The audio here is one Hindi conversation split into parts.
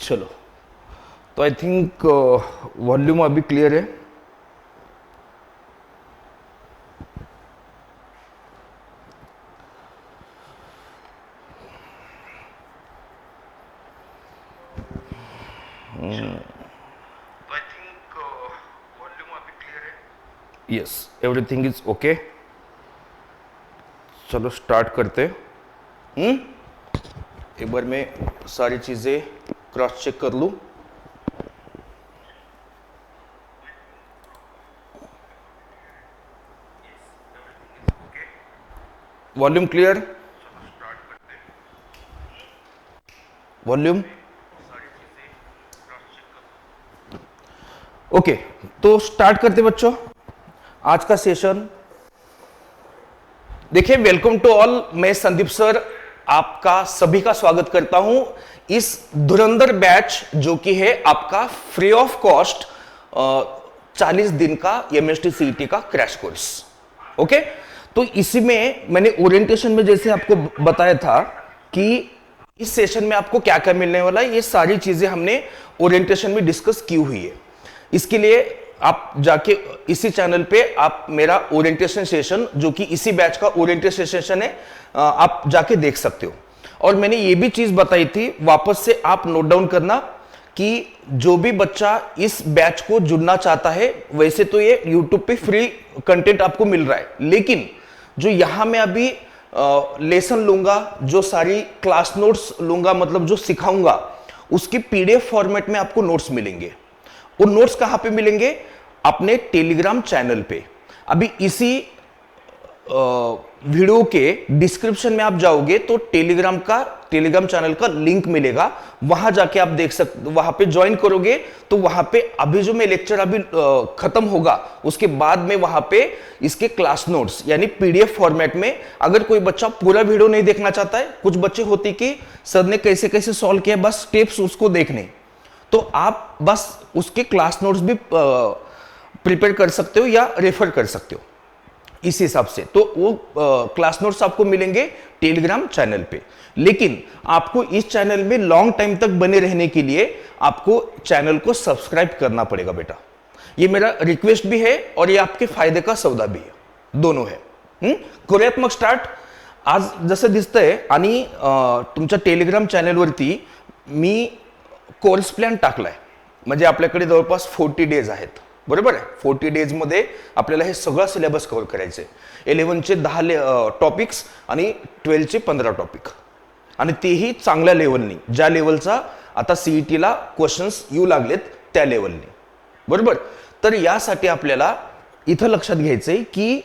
चलो, तो आई थिंक वॉल्यूम अभी क्लियर है। Yes, everything is okay. चलो स्टार्ट करते। एक बार मैं सारी चीज़ें क्रॉस चेक कर लूँ। Volume clear? Volume okay. तो स्टार्ट करते बच्चों आज का सेशन। देखिए, वेलकम टू ऑल। मैं संदीप सर आपका सभी का स्वागत करता हूं इस धुरंधर बैच जो कि है आपका फ्री ऑफ कॉस्ट 40 दिन का एमएसटी सीईटी का क्रैश कोर्स। ओके, तो इसी में मैंने ओरिएंटेशन में जैसे आपको बताया था कि इस सेशन में आपको क्या क्या मिलने वाला है, ये सारी चीजें हमने ओरिएंटेशन में डिस्कस की हुई है। इसके लिए आप जाके इसी चैनल पे आप मेरा ओरिएंटेशन सेशन जो कि इसी बैच का ओरिएंटेशन सेशन है, आप जाके देख सकते हो। और मैंने ये भी चीज बताई थी, वापस से आप नोट डाउन करना कि जो भी बच्चा इस बैच को जुड़ना चाहता है, वैसे तो ये YouTube पे फ्री कंटेंट आपको मिल रहा है, लेकिन जो यहां मैं अभी लेसन लूंगा, जो सारी क्लास नोट्स लूंगा, मतलब जो सिखाऊंगा, उसकी पीडीएफ फॉर्मेट में आपको नोट्स मिलेंगे। वो नोट्स कहां पे मिलेंगे? अपने टेलीग्राम चैनल पे। अभी इसी वीडियो के डिस्क्रिप्शन में आप जाओगे तो टेलीग्राम चैनल का लिंक मिलेगा, वहां जाके आप देख सकते, वहां पे ज्वाइन करोगे तो वहां पे अभी जो मैं लेक्चर अभी खत्म होगा उसके बाद में वहां पे इसके क्लास नोट्स यानी पीडीएफ फॉर्मेट में, अगर कोई बच्चा पूरा वीडियो नहीं देखना चाहता है, कुछ बच्चे होते कि सर ने कैसे कैसे सॉल्व किया, बस स्टेप्स उसको देखने, तो आप बस उसके क्लास नोट्स भी प्रिपेयर कर सकते हो या रेफर कर सकते हो इस हिसाब से। तो वो क्लास नोट्स आपको मिलेंगे टेलीग्राम चैनल पे। लेकिन आपको इस चैनल में लॉन्ग टाइम तक बने रहने के लिए आपको चैनल को सब्सक्राइब करना पड़ेगा बेटा। ये मेरा रिक्वेस्ट भी है और ये आपके फायदे का सौदा भी है, दोनों है। करूयात मग स्टार्ट। आज जसं दिसतंय आणि तुमच्या टेलिग्राम चॅनलवरती मी कोर्स प्लॅन टाकलाय, म्हणजे आपल्याकडे जवळपास 40 डेज आहेत, बरोबर आहे। 40 डेज मध्ये आपल्याला हे सगळं सिलेबस कव्हर करायचे। 11 चे 10 टॉपिक्स आणि 12 चे 15 टॉपिक, आणि तेही चांगल्या लेवलनी, ज्या लेवलचा आता सीईटी ला क्वेश्चन्स येऊ लागलेत त्या लेवलनी, बरोबर। तर यासाठी आपल्याला इथं लक्षात घ्यायचंय की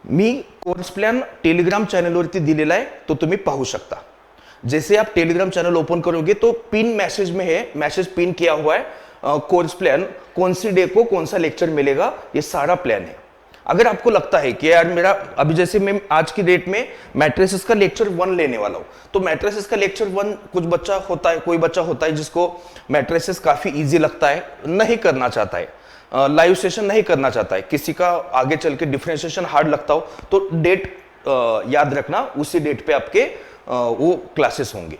मी कोर्स प्लॅन टेलिग्राम चॅनलवरती दिलेला आहे, तो तुम्ही पाहू शकता। जैसे आप टेलीग्राम चैनल ओपन करोगे तो पिन मैसेज में है, मैसेज पिन किया हुआ है, कोर्स प्लान, कौन सी डे को कौन सा लेक्चर मिलेगा, ये सारा प्लान है। अगर आपको लगता है कि यार मेरा अभी जैसे मैं आज की डेट में मैट्रिसेस का लेक्चर 1 लेने वाला हूं, तो मैट्रिसेस का लेक्चर 1 कोई बच्चा होता है जिसको मैट्रिसेस काफी इजी लगता है, नहीं करना चाहता है, लाइव सेशन नहीं करना चाहता है, किसी का आगे चल के डिफरेंशिएशन हार्ड लगता हो, तो डेट याद रखना, उसी डेट पे आपके वो क्लासेस होंगे।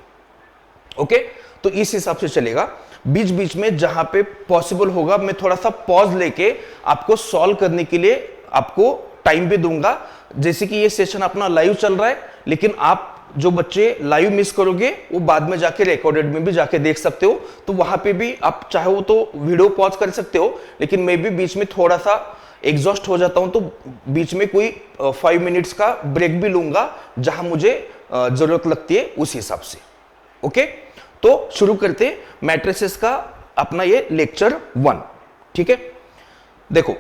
ओके, तो इस हिसाब से चलेगा। बीच बीच में जहां पे पॉसिबल होगा मैं थोड़ा सा पॉज लेके आपको सॉल्व करने के लिए आपको टाइम भी दूंगा। जैसे कि ये सेशन अपना लाइव चल रहा है, लेकिन आप जो बच्चे लाइव मिस करोगे वो बाद में जाके रिकॉर्डेड में भी जाके देख सकते हो, तो वहां पे भी आप चाहो तो वीडियो पॉज कर सकते हो, लेकिन मैं भी बीच में थोड़ा सा एग्जॉस्ट हो जाता हूं तो बीच में कोई 5 मिनट्स का ब्रेक भी लूंगा जहां मुझे जरूरत लगती है उस हिसाब से। ओके, तो शुरू करते मैट्रिसेस का अपना ये लेक्चर 1। ठीक है, देखो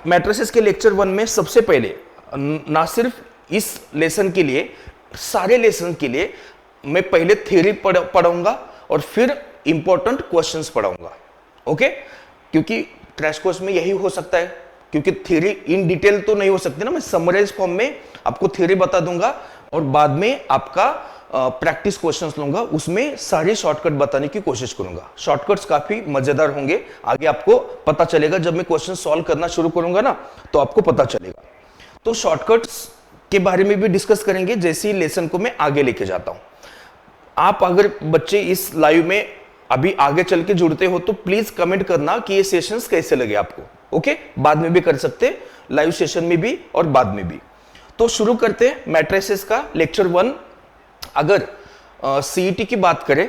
मैट्रिसेस के लेक्चर 1 में सबसे पहले ना सिर्फ इस लेसन के लिए, सारे लेसन के लिए मैं पहले थ्योरी पढ़ाऊंगा और फिर इंपॉर्टेंट क्वेश्चंस पढ़ाऊंगा। ओके, क्योंकि क्रैश कोर्स में यही हो सकता है, क्योंकि थ्योरी इन डिटेल तो नहीं हो सकती ना, मैं समराइज फॉर्म में आपको थ्योरी बता दूंगा और बाद में आपका प्रैक्टिस क्वेश्चंस लूंगा, उसमें सारे शॉर्टकट बताने की कोशिश करूंगा। शॉर्टकट्स काफी मजेदार होंगे, आगे आपको पता चलेगा, जब मैं क्वेश्चन सॉल्व करना शुरू करूंगा ना तो आपको पता चलेगा। तो शॉर्टकट्स के बारे में भी डिस्कस करेंगे जैसे ही लेसन को मैं आगे लेके जाता हूं। आप अगर बच्चे इस लाइव में अभी आगे चल के जुड़ते हो तो प्लीज कमेंट करना कि ये सेशंस कैसे लगे आपको। ओके, बाद में भी कर सकते, लाइव सेशन में भी और बाद में भी। तो शुरू करते हैं मैट्रिसेस का लेक्चर 1। अगर सीईटी की बात करें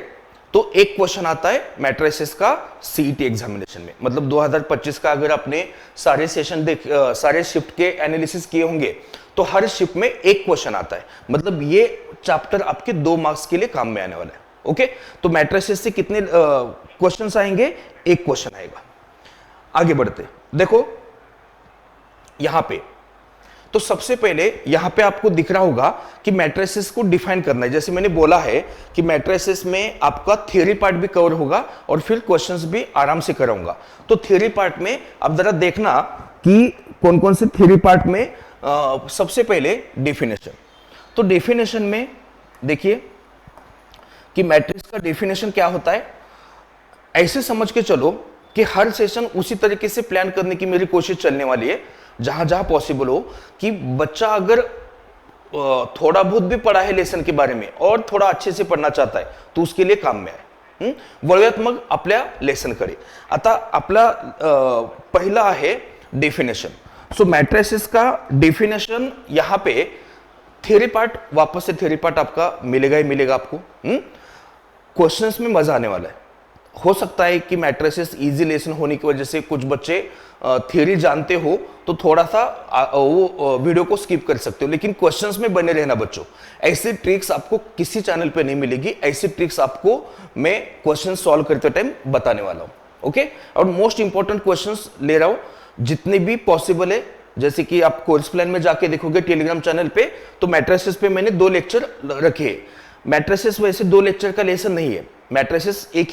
तो एक क्वेश्चन आता है मैट्रिसेस का सीईटी एग्जामिनेशन में, मतलब 2025 का अगर आपने सारे सेशन सारे शिफ्ट के एनालिसिस किए होंगे तो हर शिफ्ट में एक क्वेश्चन आता है, मतलब ये चैप्टर आपके 2 मार्क्स के लिए काम में आने वाला है। ओके, तो मैट्रिसेस से कितने क्वेश्चंस आएंगे? एक क्वेश्चन आएगा। आगे बढ़ते, देखो यहां पे तो सबसे पहले यहां पे आपको दिख रहा होगा कि मैट्रिसेस को डिफाइन करना है। जैसे मैंने बोला है कि मैट्रिसेस में आपका थियरी पार्ट भी कवर होगा और फिर क्वेश्चंस भी आराम से कराऊंगा। तो थियरी पार्ट में अब जरा देखना कि कौन कौन से थियरी पार्ट में सबसे पहले डेफिनेशन। तो डेफिनेशन में देखिए कि मैट्रिक्स का डेफिनेशन क्या होता है। ऐसे समझ के चलो कि हर सेशन उसी तरीके से प्लान करने की मेरी कोशिश चलने वाली है जहां जहां पॉसिबल हो कि बच्चा अगर थोड़ा बहुत भी पढ़ा है लेसन के बारे में और थोड़ा अच्छे से पढ़ना चाहता है तो उसके लिए काम में आहे। वळूयात मग आपल्या लेसन कडे। आता आपला पहिला आहे डेफिनेशन। सो मैट्रिसेस का डेफिनेशन यहां पे थियरी पार्ट, वापस से थियरी पार्ट आपका मिलेगा ही मिलेगा आपको। क्वेश्चंस में मजा आने वाला है। हो सकता है कि मैट्रिसेस इजी लेसन होने की वजह से कुछ बच्चे थियरी जानते हो तो थोड़ा सा वो वीडियो को स्किप कर सकते हो, लेकिन क्वेश्चंस में बने रहना बच्चों। ऐसी ट्रिक्स आपको किसी चैनल पे नहीं मिलेगी, ऐसी ट्रिक्स आपको मैं क्वेश्चन सॉल्व करते टाइम बताने वाला हूं। ओके, और मोस्ट इंपॉर्टेंट क्वेश्चंस ले रहा हूं जितने भी पॉसिबल है। जैसे कि आप कोर्स प्लान में जाके देखोगे टेलीग्राम चैनल पे, तो मैट्रिसेस पे मैंने 2 लेक्चर रखे। मैट्रिसेस वैसे 2 लेक्चर का लेसन नहीं है, मैट्रिसेस एक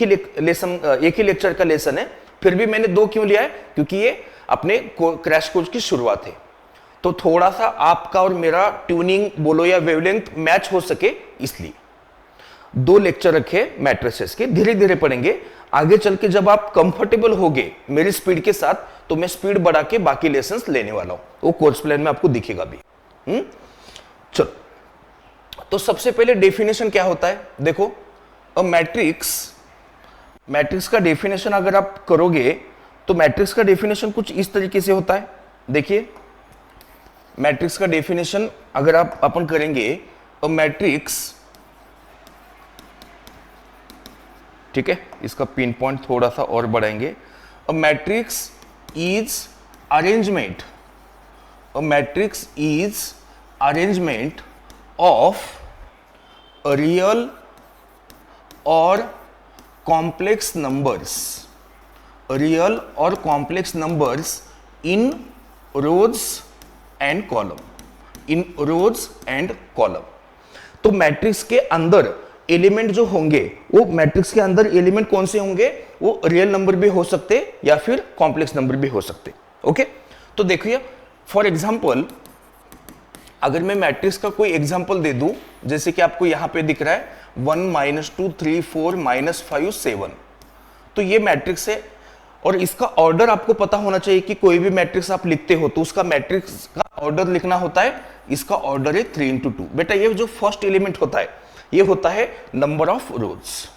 ही लेक्चर का लेसन है। फिर भी मैंने 2 क्यों लिया है? क्योंकि ये अपने क्रैश कोर्स की शुरुआत है, तो थोड़ा सा आपका और मेरा ट्यूनिंग बोलो या वेवलेंथ मैच हो सके, इसलिए 2 लेक्चर रखे मैट्रिसेस के। धीरे धीरे पढ़ेंगे, आगे चल के जब आप कंफर्टेबल होगे मेरी स्पीड के साथ तो मैं स्पीड बढ़ा के बाकी लेसन्स लेने वाला हूं, वो कोर्स प्लान में आपको दिखेगा भी। चलो, तो सबसे पहले डेफिनेशन क्या होता है? देखो, अ मैट्रिक्स का डेफिनेशन अगर आप करोगे तो मैट्रिक्स का डेफिनेशन कुछ इस तरीके से होता है। देखिए, मैट्रिक्स का डेफिनेशन अगर आप अपन करेंगे, अ मैट्रिक्स, ठीक है, इसका पिन पॉइंट थोड़ा सा और बढ़ाएंगे। A matrix is arrangement, a matrix is arrangement of real और कॉम्प्लेक्स नंबर्स, रियल और complex numbers in rows and column, in rows and column. तो मैट्रिक्स के अंदर एलिमेंट जो होंगे, वो मैट्रिक्स के अंदर एलिमेंट कौन से होंगे? वो रियल नंबर भी हो सकते या फिर कॉम्प्लेक्स नंबर भी हो सकते। ओके, तो देखिए फॉर एग्जांपल अगर मैं मैट्रिक्स का कोई एग्जांपल दे दूं, जैसे कि आपको यहां पे दिख रहा है 1 -2 3 4 -5 7, तो ये मैट्रिक्स है और इसका ऑर्डर आपको पता होना चाहिए कि कोई भी मैट्रिक्स आप लिखते हो तो उसका मैट्रिक्स का ऑर्डर लिखना होता है। इसका ऑर्डर है 3 × 2। बेटा, ये जो फर्स्ट एलिमेंट होता है ये होता है नंबर ऑफ रोज।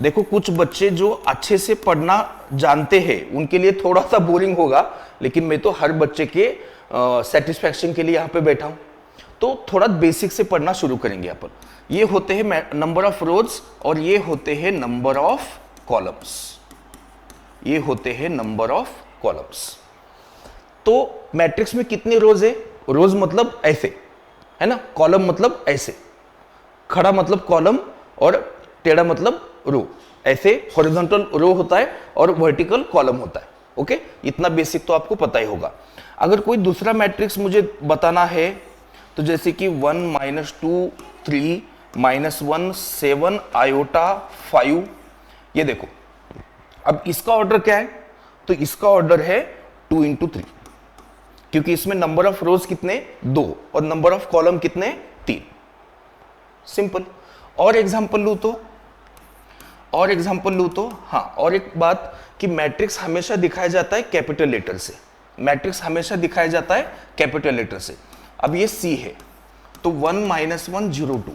देखो, कुछ बच्चे जो अच्छे से पढ़ना जानते हैं उनके लिए थोड़ा सा बोरिंग होगा, लेकिन मैं तो हर बच्चे के सेटिस्फैक्शन के लिए यहां पे बैठा हूं, तो थोड़ा बेसिक से पढ़ना शुरू करेंगे अपन। ये होते हैं नंबर ऑफ रोज और ये होते हैं नंबर ऑफ कॉलम्स, ये होते हैं नंबर ऑफ कॉलम्स। तो मैट्रिक्स में कितने रोज है? रोज मतलब ऐसे है ना, कॉलम मतलब ऐसे, खड़ा मतलब कॉलम और टेढ़ा मतलब रो। ऐसे हॉरिजॉन्टल रो होता है और वर्टिकल कॉलम होता है। ओके, इतना बेसिक तो आपको पता ही होगा। अगर कोई दूसरा मैट्रिक्स मुझे बताना है तो जैसे कि 1 -2 3 -1 7 आयोटा 5, ये देखो, अब इसका ऑर्डर क्या है? तो इसका ऑर्डर है 2 × 3, क्योंकि इसमें नंबर ऑफ रोज कितने? 2 और नंबर ऑफ कॉलम कितने? 3। सिंपल। और एग्जांपल लू तो, हाँ, और एक बात कि मैट्रिक्स हमेशा दिखाया जाता है कैपिटल लेटर से, मैट्रिक्स हमेशा दिखाया जाता है कैपिटल लेटर से। अब ये C है तो 1 -1 0 2,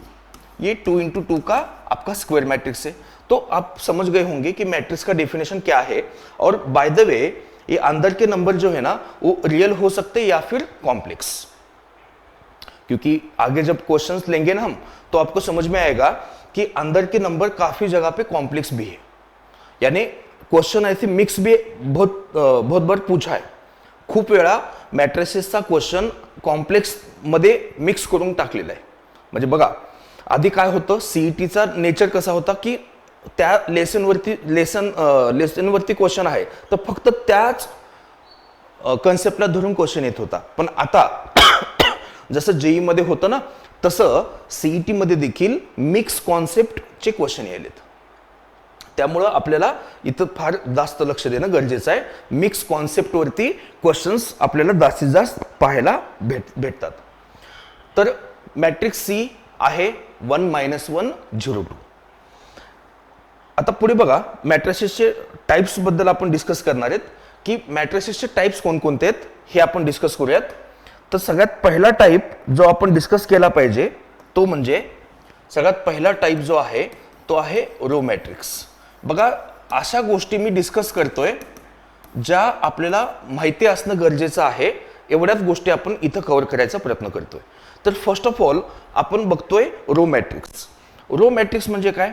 ये 2 × 2 का आपका स्क्वायर मैट्रिक्स है। तो आप समझ गए होंगे कि मैट्रिक्स का डेफिनेशन क्या है। और बाय द वे ये अंदर के नंबर जो है ना वो रियल हो सकते हैं या फिर कॉम्प्लेक्स, क्योंकि आगे जब क्वेश्चंस लेंगे ना हम तो आपको समझ में आएगा कि अंदर के नंबर काफी जगह पे कॉम्प्लेक्स भी है, यानी क्वेश्चन ऐसे मिक्स भी बहुत बार पूछा आहे. खूप वेळा मॅट्रिसेसचा क्वेश्चन कॉम्प्लेक्स मध्ये मिक्स करून टाकलेला आहे. म्हणजे बघा आधी काय होतं, सीईटीचा नेचर कसा होता की त्या लेसनवरती क्वेश्चन आहे तर फक्त त्याच कन्सेप्टला धरून क्वेश्चन येत होता. पण आता जसं जेई मध्ये होतं ना तसं सीईटी मध्ये देखील मिक्स कॉन्सेप्टचे क्वेश्चन यायलेत. त्यामुळे आपल्याला इथं फार जास्त लक्ष देणं गरजेचं आहे. मिक्स कॉन्सेप्ट वरती क्वेश्चन्स आपल्याला जास्तीत जास्त पाहायला भेटतात. तर मॅट्रिक्स सी आहे 1 - 1 0 2. आता पुढे बघा मॅट्रिसेसचे टाइप्स बद्दल आपण डिस्कस करणार आहेत की मॅट्रिसेसचे टाइप्स कोणकोणते आहेत हे आपण डिस्कस करूयात. तर सगळ्यात पहिला टाइप जो आपण डिस्कस केला पाहिजे तो म्हणजे सगळ्यात पहिला टाइप जो आहे तो आहे रो मॅट्रिक्स. बघा अशा गोष्टी मी डिस्कस करतोय ज्या आपल्याला माहिती असणं गरजेचं आहे, एवढ्याच गोष्टी आपण इथं कव्हर करायचा प्रयत्न करतोय. तर फर्स्ट ऑफ ऑल आपण बघतोय रो मॅट्रिक्स. रो मॅट्रिक्स म्हणजे काय?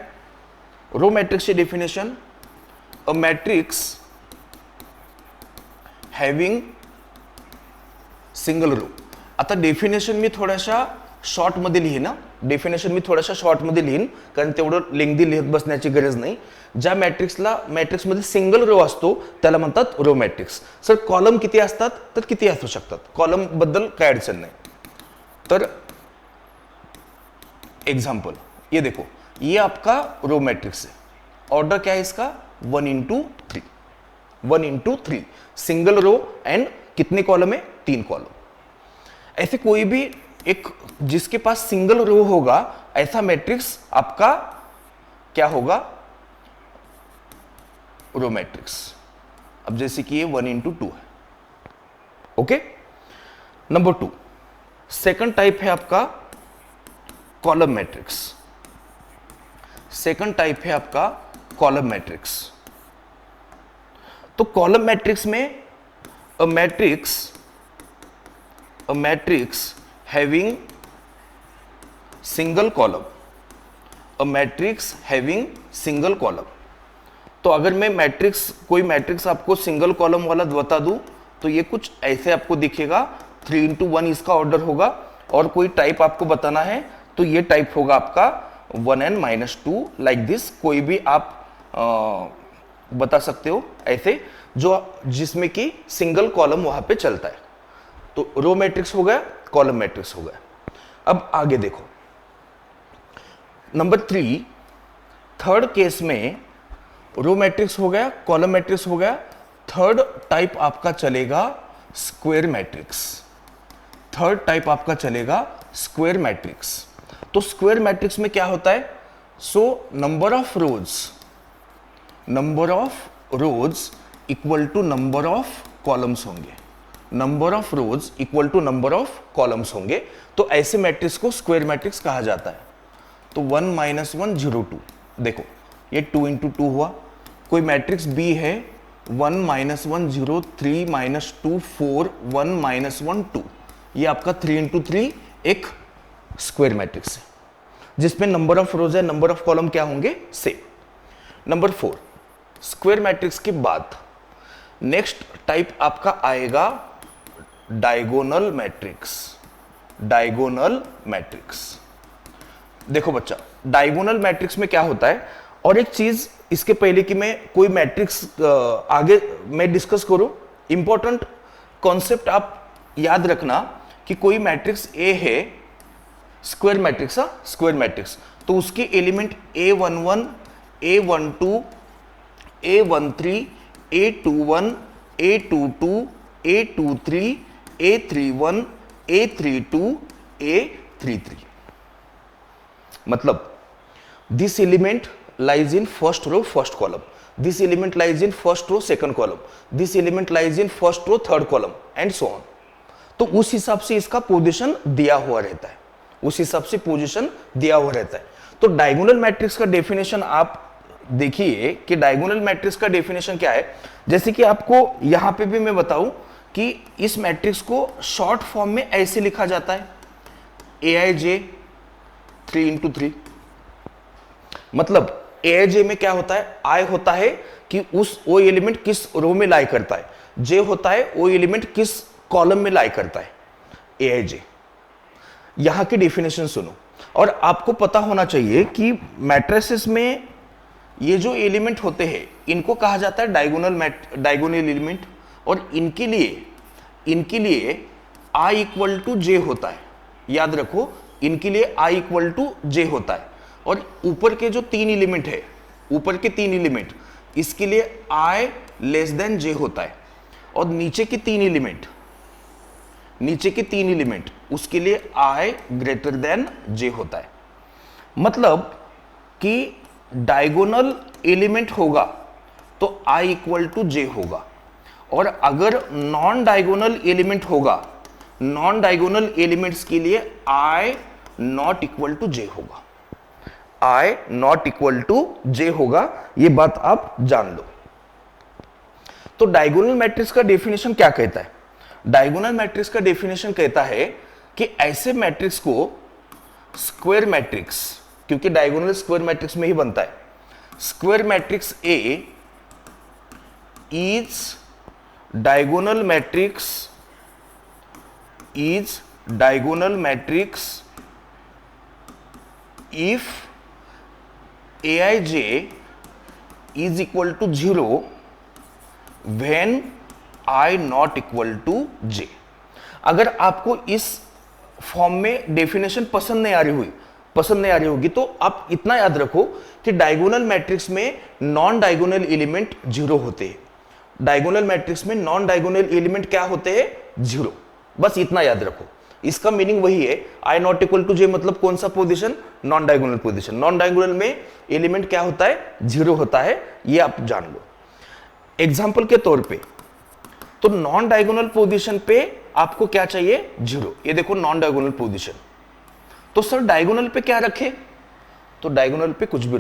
रो मॅट्रिक्सचे डेफिनेशन, अ मॅट्रिक्स हॅव्हिंग सिंगल रो. आता डेफिनेशन मी थोड्याशा शॉर्ट मध्ये लिहीन कारण तेवढं लेंग्दी लिहित बसण्याची गरज नाही. ज्या मॅट्रिक्समध्ये सिंगल रो असतो त्याला म्हणतात रो मॅट्रिक्स. सर कॉलम किती असतात? तर किती असू शकतात, कॉलम बद्दल काय अडचण नाही. तर एग्जाम्पल ये देखो, ये आपका रो मैट्रिक्स है. ऑर्डर क्या है इसका? 1 × 3. 1 × 3 सिंगल रो एंड कितने कॉलम है? 3 कॉलम. ऐसे कोई भी एक जिसके पास सिंगल रो होगा ऐसा मैट्रिक्स आपका क्या होगा? Row matrix. अब जैसे कि ये 1 × 2 है. ओके. नंबर 2 सेकंड टाइप है आपका कॉलम मैट्रिक्स. सेकंड टाइप है आपका कॉलम मैट्रिक्स. तो कॉलम मैट्रिक्स में a matrix having single column. A matrix having single column. तो अगर मैं कोई मैट्रिक्स आपको सिंगल कॉलम वाला बता दूं तो ये कुछ ऐसे आपको दिखेगा. 3 × 1 इसका ऑर्डर होगा. और कोई टाइप आपको बताना है तो ये टाइप होगा आपका 1n - 2 लाइक दिस. कोई भी आप बता सकते हो ऐसे जिसमें कि सिंगल कॉलम वहां पे चलता है. तो रो मैट्रिक्स हो गया, कॉलम मैट्रिक्स हो गया. अब आगे देखो नंबर 3 थर्ड केस में रो मैट्रिक्स हो गया, कॉलम मैट्रिक्स हो गया. थर्ड टाइप आपका चलेगा स्क्वायर मैट्रिक्स. थर्ड टाइप आपका चलेगा स्क्वायर मैट्रिक्स. तो स्क्वायर मैट्रिक्स में क्या होता है? So number of rows equal to number of columns होंगे. Number of rows equal to number of columns होंगे. तो ऐसे मैट्रिक्स को स्क्वायर मैट्रिक्स कहा जाता है. तो 1 - 1 0 2. देखो ये 2 × 2 हुआ. कोई मैट्रिक्स बी है 1 - 1 0 3 - 2 4 1 - 1 2. ये आपका 3 × 3 एक स्क्वायर मैट्रिक्स है जिसमें नंबर ऑफ रोज है, नंबर ऑफ कॉलम क्या होंगे? सेम. नंबर 4 स्क्वायर मैट्रिक्स के बाद नेक्स्ट टाइप आपका आएगा डायगोनल मैट्रिक्स. Diagonal matrix. देखो बच्चा डायगोनल मैट्रिक्स में क्या होता है, और एक चीज इसके पहले कि मैं कोई मैट्रिक्स आगे मैं डिस्कस करूं, इंपॉर्टेंट कॉन्सेप्ट आप याद रखना कि कोई मैट्रिक्स ए है स्क्वायर मैट्रिक्स. स्क्वायर मैट्रिक्स तो उसके element A11 A12 A13 A21 A22 A23 A31 A32 A33. मतलब this element lies in first row first column, this element lies in first row second column, this element lies in first row third column and so on. तो उस हिसाब से इसका पोजीशन दिया हुआ रहता है, उस हिसाब से पोजीशन दिया हुआ रहता है. तो डायगोनल मैट्रिक्स का डेफिनेशन आप देखिए कि डायगोनल मैट्रिक्स का डेफिनेशन क्या है। जैसे कि आपको यहां पे भी मैं बताऊं कि इस मैट्रिक्स को शॉर्ट फॉर्म में ऐसे लिखा जाता है, aij 3x3। मतलब aij में क्या होता है, i होता है कि उस o एलिमेंट किस रो में लाई करता है, j होता है o एलिमेंट किस कॉलम में लाई करता है, aij। यहां की डेफिनेशन सुनो। और आपको पता होना चाहिए कि मैट्रिसेस में ये जो एलिमेंट होते हैं इनको कहा जाता है डायगोनल एलिमेंट, और इनके लिए i इक्वल टू जे होता है। याद रखो, इनके लिए i इक्वल टू जे होता है। और ऊपर के जो तीन एलिमेंट है, ऊपर के तीन एलिमेंट, इसके लिए i लेस देन जे होता है। और नीचे के तीन एलिमेंट उसके लिए i ग्रेटर देन जे होता है। मतलब कि डायगोनल एलिमेंट होगा तो i इक्वल टू जे होगा, और अगर नॉन डायगोनल एलिमेंट होगा, नॉन डायगोनल एलिमेंट्स के लिए i नॉट इक्वल टू जे होगा, i नॉट इक्वल टू जे होगा। ये बात आप जान लो। तो डायगोनल मैट्रिक्स का डेफिनेशन क्या कहता है? डायगोनल मैट्रिक्स का डेफिनेशन कहता है कि ऐसे मैट्रिक्स को स्क्वायर मैट्रिक्स, क्योंकि डायगोनल स्क्वायर मैट्रिक्स में ही बनता है, square matrix A is diagonal matrix if aij is equal to 0 when i not equal to j। अगर आपको इस फॉर्म में डेफिनेशन पसंद नहीं आ रही होगी तो आप इतना याद रखो कि डायगोनल मैट्रिक्स में नॉन डायगोनल एलिमेंट 0 होते हैं। डायगोनल मैट्रिक्स में नॉन डायगोनल एलिमेंट क्या होते हैं? 0। बस इतना याद रखो। इसका मीनिंग वही है, i नॉट इक्वल टू जे मतलब कौन सा position? Non diagonal position. Non diagonal में एलिमेंट क्या होता है? 0 होता है। ये आप जान लो। एग्जाम्पल के तौर पे, तो नॉन डायगोनल पोजीशन पे आपको क्या चाहिए? 0। ये देखो नॉन डायगोनल पोजीशन। तो सर डायगोनल पे क्या रखे? तो डायगोनल पे कुछ भी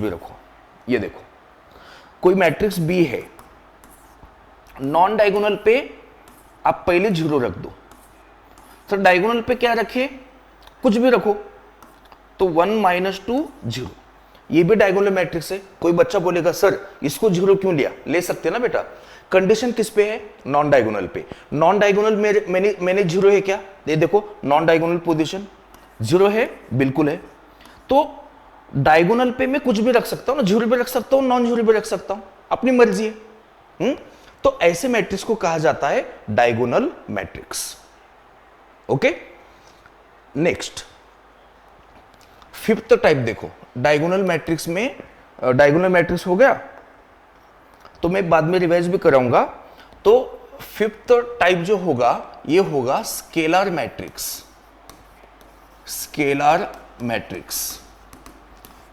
रखो। ये देखो, कोई मैट्रिक्स बी है, नॉन डायगोनल पे आप पहले 0 रख दो। सर डायगोनल पे क्या रखे? कुछ भी रखो। तो 1 - 2 0। ये भी डायगोनल मैट्रिक्स है। कोई बच्चा बोलेगा सर इसको 0 क्यों लिया? ले सकते ना बेटा। कंडीशन किस पे है? नॉन डायगोनल पे। नॉन डायगोनल मैंने 0 है क्या? ये देखो नॉन डायगोनल पोजीशन 0 है, बिल्कुल है। तो डायगोनल पे मैं कुछ भी रख सकता हूं ना, 0 भी रख सकता हूं, नॉन 0 भी रख सकता हूं, अपनी मर्जी है। तो ऐसे मैट्रिक्स को कहा जाता है diagonal matrix. Okay, next fifth type देखो। डायगोनल मैट्रिक्स में, डायगोनल मैट्रिक्स हो गया तो मैं बाद में रिवाइज भी कराऊंगा। तो फिफ्थ टाइप जो होगा ये होगा स्केलर मैट्रिक्स।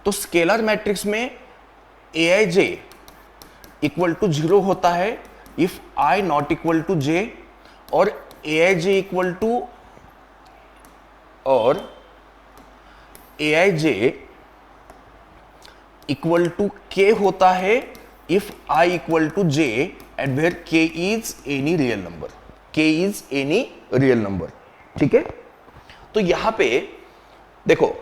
तो स्केलर मैट्रिक्स में aij इक्वल टू 0 होता है if i not equal to j, और aij इक्वल टू k होता है if i equal to j and where k is any real number. ठीक है, तो यहां पे देखो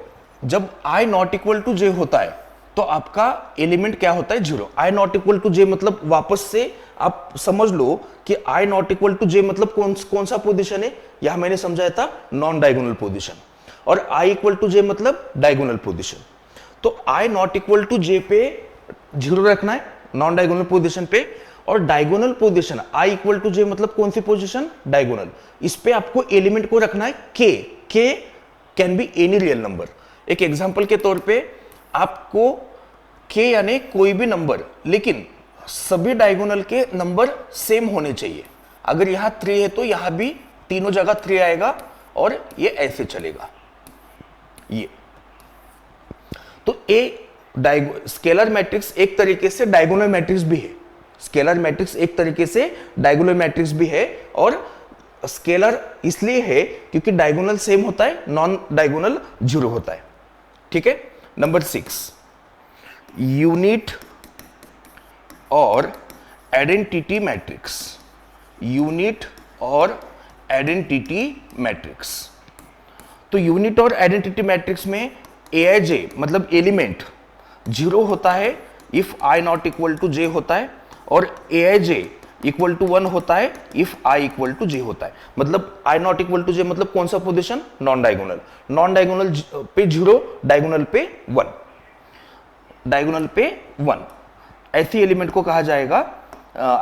जब i not equal to j होता है तो आपका एलिमेंट क्या होता है? 0। i not equal to j मतलब वापस से आप समझ लो कि i not equal to j मतलब कौन सा पोजीशन है? यहां मैंने समझाया था नॉन डायगोनल पोजीशन, और i इक्वल टू j मतलब डायगोनल पोजीशन। तो i not equal to j पे 0 रखना है नॉन डायगोनल पोजीशन पे, और diagonal position i equal to j मतलब कौन सी पोजीशन? डायगोनल। इस पे आपको एलिमेंट को रखना है k can be any real number. एक एग्जांपल के तौर पे आपको k यानी कोई भी नंबर, लेकिन सभी डायगोनल के नंबर सेम होने चाहिए। अगर यहां 3 है तो यहां भी तीनों जगह 3 आएगा, और ये ऐसे चलेगा। ये तो स्केलर मैट्रिक्स एक तरीके से डायगोनल मैट्रिक्स भी है। स्केलर मैट्रिक्स एक तरीके से डायगोनल मैट्रिक्स भी है, और स्केलर इसलिए है क्योंकि डायगोनल सेम होता है, नॉन डायगोनल 0 होता है। ठीक है, नंबर 6, यूनिट और आइडेंटिटी मैट्रिक्स, यूनिट और आइडेंटिटी मैट्रिक्स। तो यूनिट और आइडेंटिटी मैट्रिक्स में Aij मतलब एलिमेंट 0 होता है if i not equal to j होता है, और Aij इक्वल टू 1 होता है if i equal to j होता है। मतलब i not equal to j मतलब कौन सा position, non diagonal, non diagonal पे 0, डायगोनल पे 1, डायगोनल पे 1। ऐसी एलिमेंट को कहा जाएगा,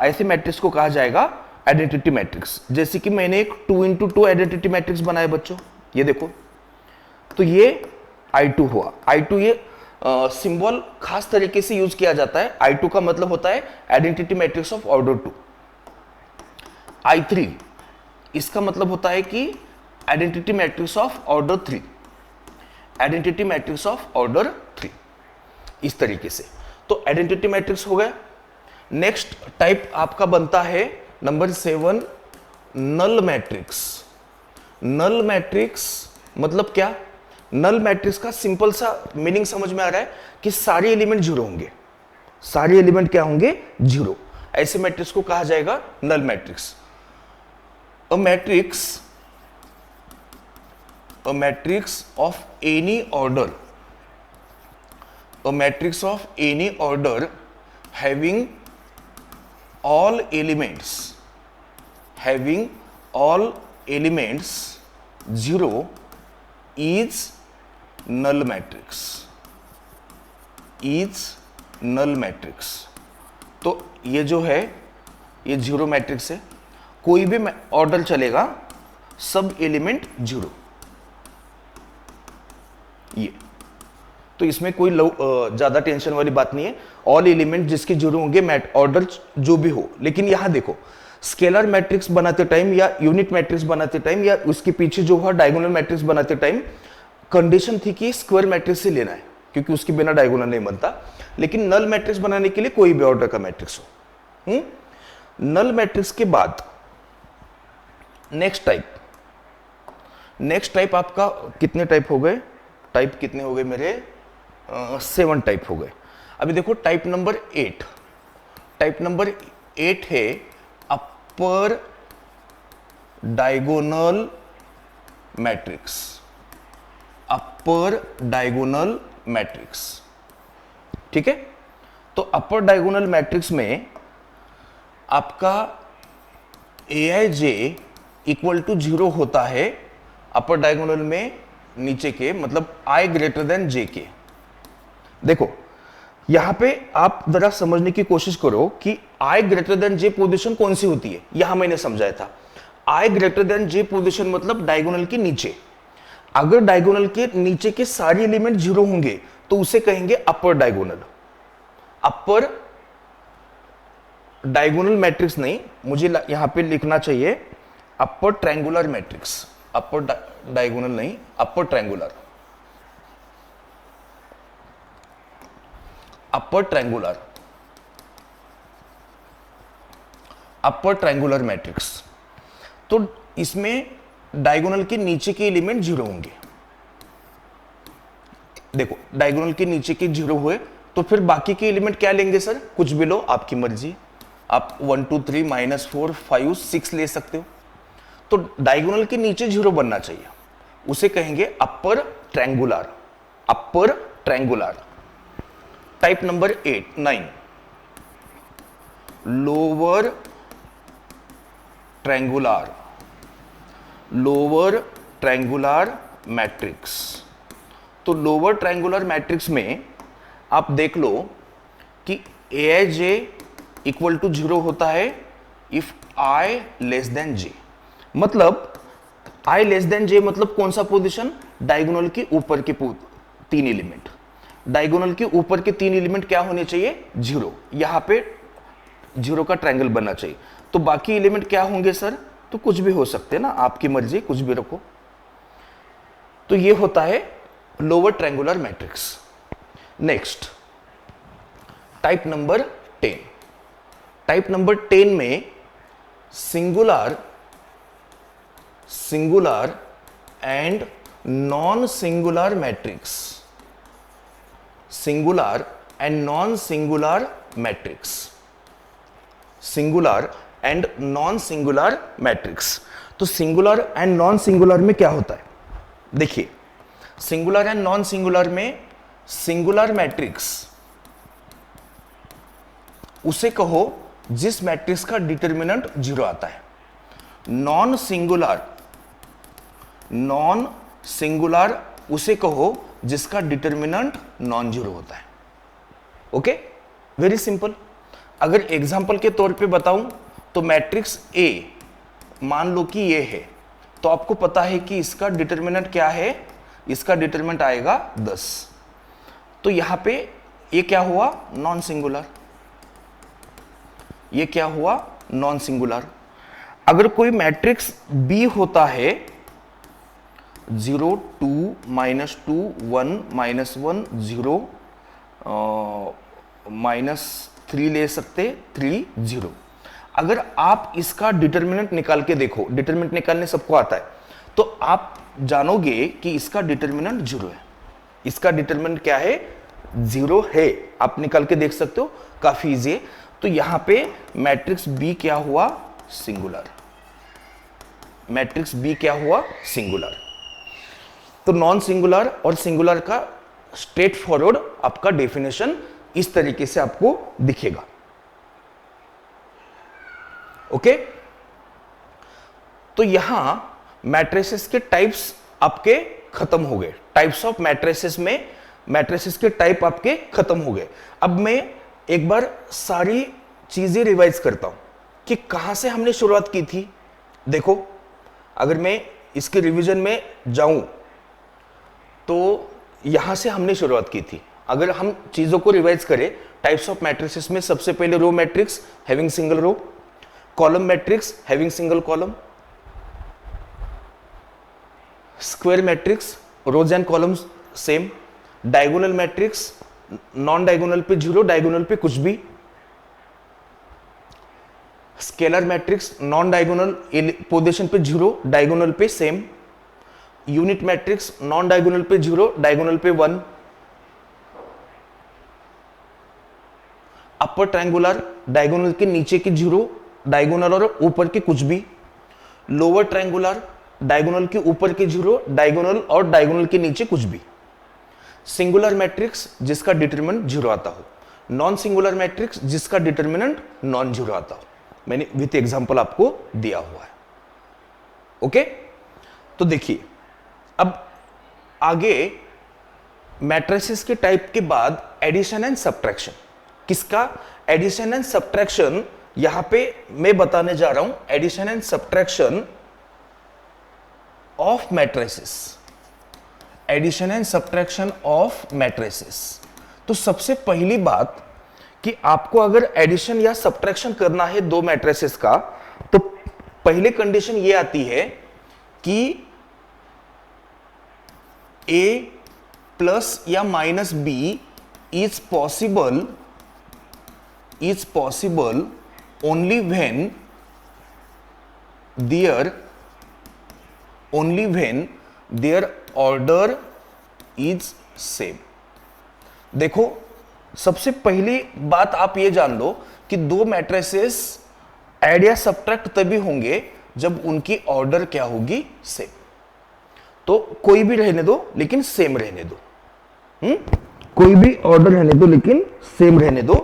ऐसे मैट्रिक्स को कहा जाएगा आइडेंटिटी मैट्रिक्स। जैसे कि मैंने एक 2 into 2 आइडेंटिटी मैट्रिक्स बनाया बच्चों, ये देखो, तो ये I2 हुआ। I2 ये सिंबल खास तरीके से यूज किया जाता है। I2 का मतलब होता है identity matrix of order 2। I3 इसका मतलब होता है कि identity matrix of order 3, identity matrix of order 3, इस तरीके से। तो आइडेंटिटी मैट्रिक्स हो गया। नेक्स्ट टाइप आपका बनता है number 7, null matrix. Null matrix मतलब क्या? नल मैट्रिक्स का सिंपल सा मीनिंग समझ में आ रहा है कि सारे एलिमेंट 0 होंगे, सारे एलिमेंट क्या होंगे, 0। ऐसे मैट्रिक्स को कहा जाएगा null matrix. A matrix of any order, a matrix of any order having all elements 0 is null matrix, is null matrix। तो ये जो है ये 0 मैट्रिक्स है, कोई भी ऑर्डर चलेगा, सब एलिमेंट 0। ये तो इसमें कोई ज्यादा टेंशन वाली बात नहीं है। ऑल एलिमेंट जिसके 0 होंगे, ऑर्डर जो भी हो। लेकिन यहां देखो, स्केलर मैट्रिक्स बनाते टाइम या यूनिट मैट्रिक्स बनाते टाइम या उसके पीछे जो हुआ डायगोनल मैट्रिक्स बनाते टाइम, कंडीशन थी कि स्क्वायर मैट्रिक्स से लेना है, क्योंकि उसके बिना डायगोनल नहीं बनता। लेकिन नल मैट्रिक्स बनाने के लिए कोई भी ऑर्डर का मैट्रिक्स हो। नल मैट्रिक्स के बाद नेक्स्ट टाइप आपका कितने टाइप हो गए? टाइप कितने हो गए मेरे? 7 टाइप हो गए। अभी देखो टाइप नंबर 8। टाइप नंबर 8 है अपर डायगोनल मैट्रिक्स, अपर डायगोनल मैट्रिक्स। ठीक है, तो अपर डायगोनल मैट्रिक्स में आपका Aij इक्वल टू 0 होता है अपर डायगोनल में, नीचे के मतलब i ग्रेटर देन j के। देखो यहां पे आप जरा समझने की कोशिश करो कि i greater than j position कौन सी होती है। यहां मैंने समझाया था i greater than j position मतलब डायगोनल के नीचे। अगर डायगोनल के नीचे के सारे एलिमेंट 0 होंगे तो उसे कहेंगे अपर डायगोनल। अपर डायगोनल मैट्रिक्स नहीं, मुझे यहां पे लिखना चाहिए अपर ट्रायंगुलर मैट्रिक्स। अपर डायगोनल नहीं, upper triangular, upper triangular, upper triangular matrix. तो इसमें डायगोनल के नीचे के एलिमेंट 0 होंगे। देखो डायगोनल के नीचे के 0 हुए तो फिर बाकी के एलिमेंट क्या लेंगे सर? कुछ भी लो, आपकी मर्जी। आप 1 2 3 -4 5 6 ले सकते हो। तो डायगोनल के नीचे 0 बनना चाहिए, उसे कहेंगे upper triangular, upper triangular. Type number 9 lower triangular, lower triangular matrix. तो लोअर ट्रायंगुलर मैट्रिक्स में आप देख लो कि Aij इक्वल टू 0 होता है if i less than j। मतलब i लेस देन j मतलब कौन सा पोजीशन? डायगोनल के ऊपर के 3 एलिमेंट। डायगोनल के ऊपर के 3 एलिमेंट क्या होने चाहिए? 0। यहां पे 0 का ट्रायंगल बनना चाहिए। तो बाकी एलिमेंट क्या होंगे सर? तो कुछ भी हो सकते हैं ना, आपकी मर्जी, कुछ भी रखो। तो ये होता है lower triangular matrix. Next type number 10। Type number 10 में singular, singular and non singular matrix, singular and non singular matrix, singular and non singular matrix. तो सिंगुलर एंड नॉन सिंगुलर में क्या होता है, देखिए सिंगुलर एंड नॉन सिंगुलर में सिंगुलर मैट्रिक्स उसे कहो जिस मैट्रिक्स का डिटरमिनेंट 0 आता है। नॉन सिंगुलर उसे कहो जिसका डिटरमिनेंट नॉन जीरो होता है। Okay, very simple. अगर एग्जांपल के तौर पे बताऊं तो मैट्रिक्स ए मान लो कि ये है, तो आपको पता है कि इसका डिटरमिनेंट क्या है, इसका डिटरमिनेंट आएगा 10। तो यहां पे ये क्या हुआ, नॉन सिंगुलर, ये क्या हुआ, नॉन सिंगुलर। अगर कोई मैट्रिक्स बी होता है 0 2 -2 1 -1 0 -3 ले सकते, 3 0। अगर आप इसका डिटरमिनेंट निकाल के देखो, डिटरमिनेंट निकालने सबको आता है, तो आप जानोगे कि इसका डिटरमिनेंट 0 है। इसका डिटरमिनेंट क्या है, 0 है। आप निकाल के देख सकते हो, काफी इजी है। तो यहां पे मैट्रिक्स बी क्या हुआ, सिंगुलर। मैट्रिक्स बी क्या हुआ, सिंगुलर। तो नॉन सिंगुलर और सिंगुलर का स्ट्रेट फॉरवर्ड आपका डेफिनेशन इस तरीके से आपको दिखेगा। ओके, तो यहां मैट्रिसेस के टाइप्स आपके खत्म हो गए। टाइप्स ऑफ मैट्रिसेस में मैट्रिसेस के टाइप आपके खत्म हो गए। अब मैं एक बार सारी चीजें रिवाइज करता हूं कि कहां से हमने शुरुआत की थी। देखो, अगर मैं इसके रिवीजन में जाऊं तो यहां से हमने शुरुआत की थी। अगर हम चीजों को रिवाइज करें, टाइप्स ऑफ मैट्रिसेस में सबसे पहले row matrix having single row, column matrix having single column, square matrix rows and columns same, diagonal matrix non diagonal पे 0, डायगोनल पे कुछ भी, scalar matrix non diagonal position पे 0, डायगोनल पे same, unit matrix non diagonal पे 0, डायगोनल पे 1, अपर ट्रायंगुलर डायगोनल के नीचे की 0, डायगोनल और ऊपर के कुछ भी, लोअर ट्रायंगुलर डायगोनल के ऊपर के 0, डायगोनल और डायगोनल के नीचे कुछ भी, सिंगुलर मैट्रिक्स जिसका डिटरमिनेंट 0 आता हो, नॉन सिंगुलर मैट्रिक्स जिसका डिटरमिनेंट नॉन 0 आता हो। मैंने विथ एग्जांपल आपको दिया हुआ है। ओके, तो देखिए अब आगे मैट्रिसेस के टाइप के बाद एडिशन एंड सब्ट्रैक्शन। किसका एडिशन एंड सब्ट्रैक्शन, यहां पे मैं बताने जा रहा हूं addition and subtraction of matrices, addition and subtraction of matrices. तो सबसे पहली बात कि आपको अगर एडिशन या सब्ट्रैक्शन करना है दो मैट्रिसेस का, तो पहले कंडीशन ये आती है कि ए प्लस या minus B is possible only when their order is same। देखो, सबसे पहली बात आप ये जान लो कि दो मैट्रिसेस ऐड या सब्ट्रैक्ट तभी होंगे जब उनकी ऑर्डर क्या होगी, सेम। तो कोई भी रहने दो लेकिन सेम रहने दो, कोई भी ऑर्डर रहने दो लेकिन सेम रहने दो,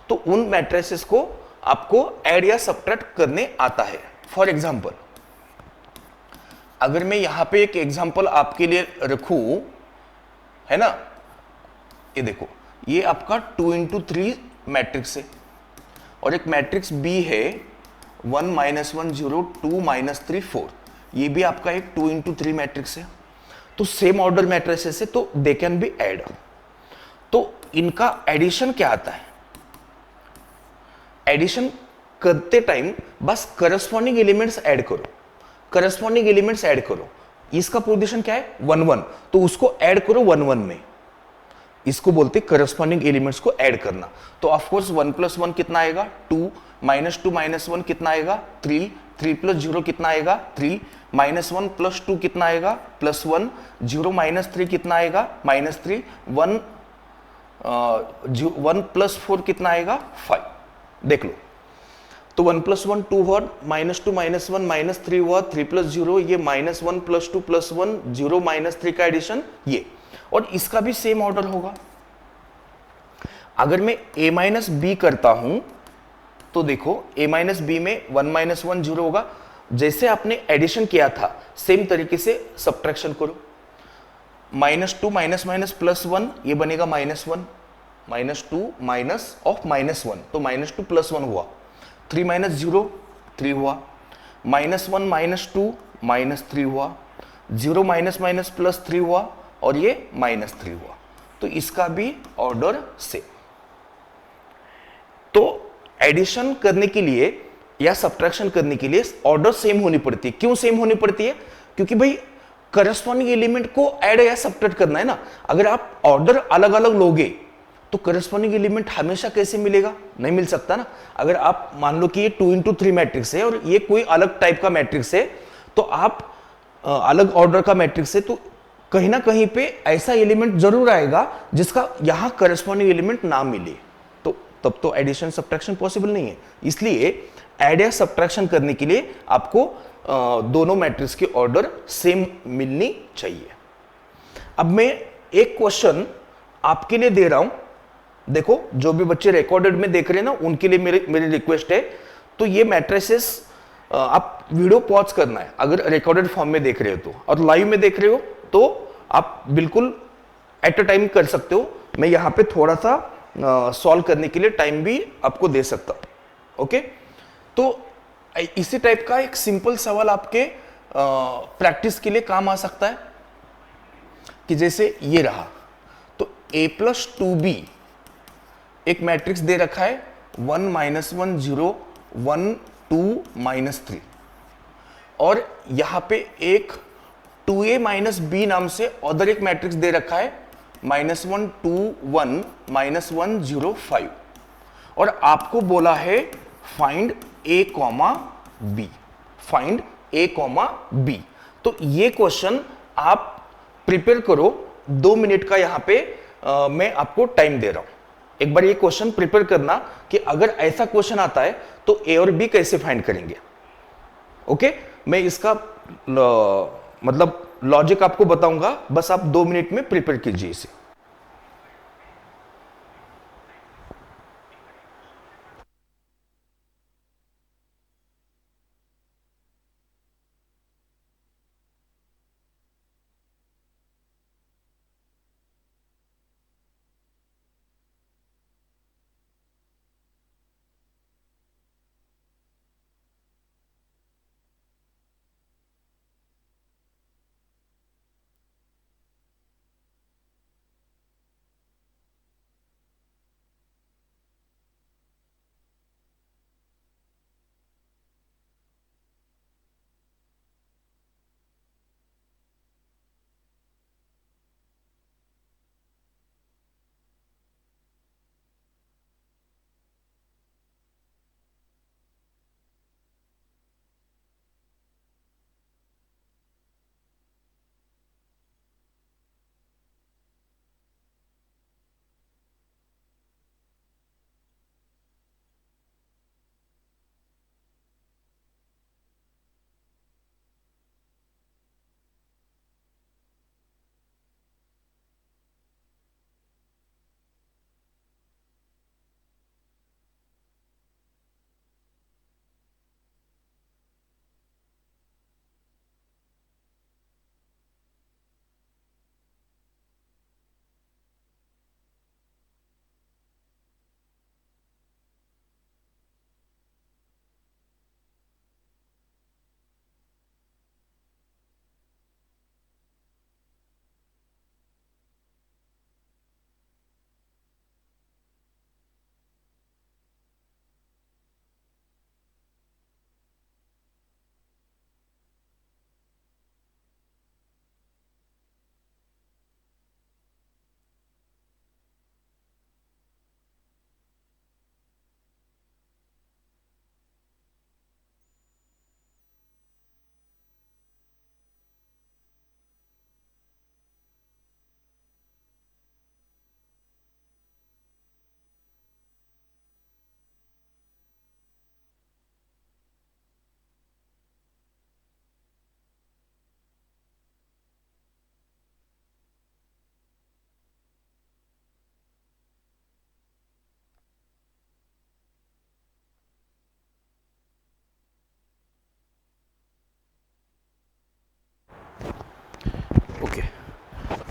तो उन मैट्रिसेस को आपको ऐड या सब्ट्रैक्ट करने आता है। फॉर एग्जाम्पल, अगर मैं यहां पे एक एग्जाम्पल आपके लिए रखूं, है ना, ये देखो, ये आपका 2 into 3 मैट्रिक्स है और एक मैट्रिक्स बी है 1 -1 0 2 -3 4। ये भी आपका एक 2 into 3 मैट्रिक्स है। तो सेम ऑर्डर मैट्रिसेस है, तो दे कैन बी ऐड। तो इनका एडिशन क्या आता है, एडिशन करते टाइम बस करस्पॉन्डिंग एलिमेंट्स ऐड करो, करस्पॉन्डिंग एलिमेंट्स ऐड करो। इसका पोजीशन क्या है, 1 1, तो उसको ऐड करो 1 1 में। इसको बोलते करस्पॉन्डिंग एलिमेंट्स को ऐड करना। तो ऑफ कोर्स 1 + 1 कितना आएगा, 2 -2 -1 कितना आएगा, 3 3 + 0 कितना आएगा, 3 -1 + 2 कितना आएगा, +1 0 - 3 कितना आएगा, -3 1 वन प्लस फोर कितना आएगा 5, देख लो। तो 1 प्लस 1 2 हुआ, -2 -1 -3 हुआ, 3 प्लस 0 ये -1 प्लस 2 प्लस 1 0 -3 का एडिशन ये, और इसका भी सेम ऑर्डर होगा। अगर मैं a माइनस बी करता हूं तो देखो a माइनस बी में 1 -1 0 होगा, जैसे आपने एडिशन किया था सेम तरीके से सब्ट्रैक्शन करो। -2 माइनस माइनस प्लस 1 ये बनेगा -1, -2 माइनस ऑफ -1 तो -2 प्लस 1 हुआ, 3 माइनस 0 3 हुआ, -1 -2 -3 हुआ, 0 माइनस माइनस प्लस 3 हुआ, और ये -3 हुआ। तो इसका भी ऑर्डर सेम। तो एडिशन करने के लिए या सब्ट्रैक्शन करने के लिए ऑर्डर सेम होनी पड़ती है। क्यों सेम होनी पड़ती है? क्योंकि भाई करस्पॉन्डिंग एलिमेंट को ऐड या सब्ट्रैक्ट करना है ना। अगर आप ऑर्डर अलग अलग लोगे तो करस्पॉन्डिंग एलिमेंट हमेशा कैसे मिलेगा? नहीं मिल सकता ना। अगर आप मान लो कि ये 2 into 3 मैट्रिक्स है और ये कोई अलग टाइप का मैट्रिक्स है, तो आप अलग ऑर्डर का मैट्रिक्स है, तो कहीं ना कहीं पे ऐसा एलिमेंट जरूर आएगा जिसका यहां करस्पॉन्डिंग एलिमेंट ना मिले, तो तब तो एडिशन सब्ट्रैक्शन पॉसिबल नहीं है। इसलिए ऐड या सब्ट्रैक्शन करने के लिए आपको दोनों मैट्रिक्स के ऑर्डर सेम मिलनी चाहिए। अब मैं एक क्वेश्चन आपके लिए दे रहा हूं, देखो जो भी बच्चे रिकॉर्डेड में देख रहे हैं ना उनके लिए मेरी रिक्वेस्ट है, तो ये मैट्रिसेस आप वीडियो पॉज करना है अगर रिकॉर्डेड फॉर्म में देख रहे हो तो, और लाइव में देख रहे हो तो आप बिल्कुल एट अ टाइम कर सकते हो। मैं यहां पे थोड़ा सा सॉल्व करने के लिए टाइम भी आपको दे सकता हूं। ओके, तो इसी टाइप का एक सिंपल सवाल आपके प्रैक्टिस के लिए काम आ सकता है कि जैसे ये रहा, तो a प्लस 2b एक मैट्रिक्स दे रखा है 1 -1 0 1 2 -3, और यहां पे एक 2a माइनस बी नाम से अदर एक मैट्रिक्स दे रखा है -1 2 1 -1 0 5, और आपको बोला है find a comma B, find a comma B. तो ये क्वेश्चन आप प्रिपेयर करो, 2 मिनट का यहां पे मैं आपको टाइम दे रहा हूं। एक बार ये क्वेश्चन प्रिपेयर करना कि अगर ऐसा क्वेश्चन आता है तो ए और बी कैसे फाइंड करेंगे। ओके, मैं इसका मतलब लॉजिक आपको बताऊंगा, बस आप 2 मिनट में प्रिपेयर कीजिए इसे।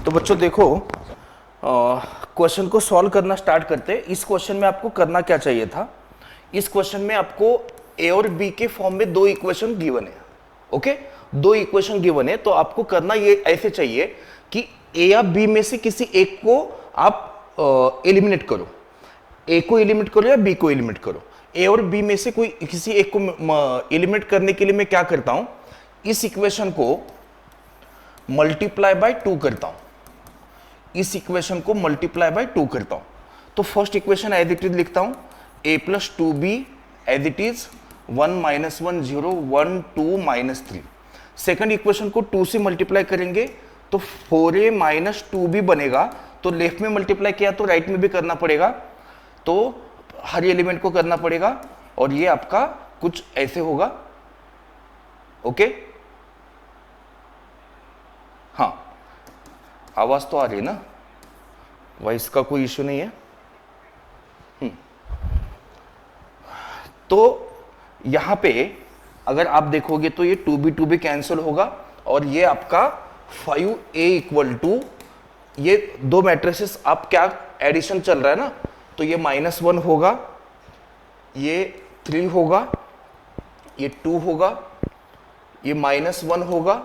तो बच्चों देखो, क्वेश्चन को सॉल्व करना स्टार्ट करते हैं। इस क्वेश्चन में आपको करना क्या चाहिए था, इस क्वेश्चन में आपको ए और बी के फॉर्म में दो इक्वेशन गिवन है। ओके, दो इक्वेशन गिवन है, तो आपको करना ये ऐसे चाहिए कि ए या बी में से किसी एक को आप एलिमिनेट करो, ए को एलिमिनेट करो या बी को एलिमिनेट करो। ए और बी में से कोई किसी एक को एलिमिनेट करने के लिए मैं क्या करता हूं, इस इक्वेशन को मल्टीप्लाई बाय 2 करता हूं, इस इक्वेशन को मल्टीप्लाई बाय 2 करता हूं। तो first equation as it is लिखता हूं, a plus 2b as it is 1 minus 1 0 1 2 minus 3। Second equation को 2 से मल्टीप्लाई करेंगे तो 4a माइनस 2b बनेगा। तो लेफ्ट में मल्टीप्लाई किया तो राइट में भी करना पड़ेगा, तो हर एलिमेंट को करना पड़ेगा और ये आपका कुछ ऐसे होगा। ओके, हाँ आवाज तो आ रही है ना, वॉइस का कोई इश्यू नहीं है। तो यहां पे अगर आप देखोगे तो ये 2b कैंसिल होगा और ये आपका 5a इक्वल टू, ये दो मैट्रिसेस आप क्या एडिशन चल रहा है ना, तो ये -1 होगा, ये 3 होगा, ये 2 होगा, ये -1 होगा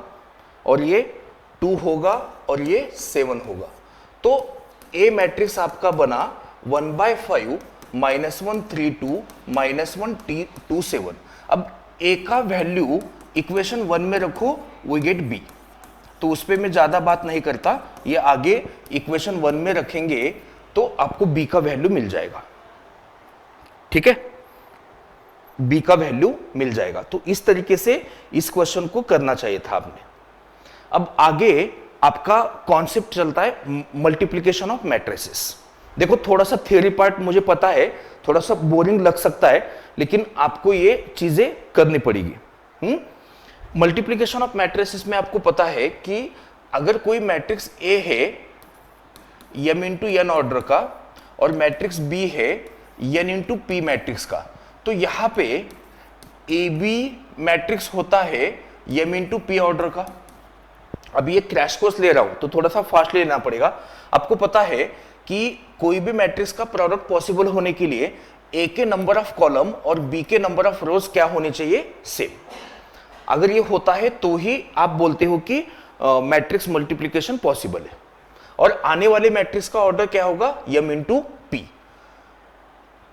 और ये 2 होगा और ये 7 होगा। तो ए मैट्रिक्स आपका बना 1/5 -1 3 2 -1 2 7। अब ए का वैल्यू इक्वेशन 1 में रखो, वी गेट बी। तो उस पर मैं ज्यादा बात नहीं करता, ये आगे इक्वेशन 1 में रखेंगे तो आपको बी का वैल्यू मिल जाएगा। ठीक है, बी का वैल्यू मिल जाएगा। तो इस तरीके से इस क्वेश्चन को करना चाहिए था आपने। अब आगे आपका कॉन्सेप्ट चलता है मल्टीप्लिकेशन ऑफ मैट्रिसेस। देखो थोड़ा सा थियोरी पार्ट मुझे पता है, थोड़ा सा बोरिंग लग सकता है, लेकिन आपको ये चीजें करनी पड़ेगी। मल्टीप्लिकेशन ऑफ मैट्रिसेस में आपको पता है कि अगर कोई मैट्रिक्स ए है m इंटू एन ऑर्डर का और मैट्रिक्स बी है n इंटू पी मैट्रिक्स का, तो यहां पे ए बी मैट्रिक्स होता है m इंटू पी ऑर्डर का। अब ये क्रैश कोर्स ले रहा हूं तो थोड़ा सा फास्ट लेना पड़ेगा। आपको पता है कि कोई भी मैट्रिक्स का प्रोडक्ट पॉसिबल होने के लिए ए के नंबर ऑफ कॉलम और बी के नंबर ऑफ रोज क्या होने चाहिए, सेम। अगर ये होता है तो ही आप बोलते हो कि मैट्रिक्स मल्टीप्लिकेशन पॉसिबल है। और आने वाले मैट्रिक्स का ऑर्डर क्या होगा, m इंटू पी।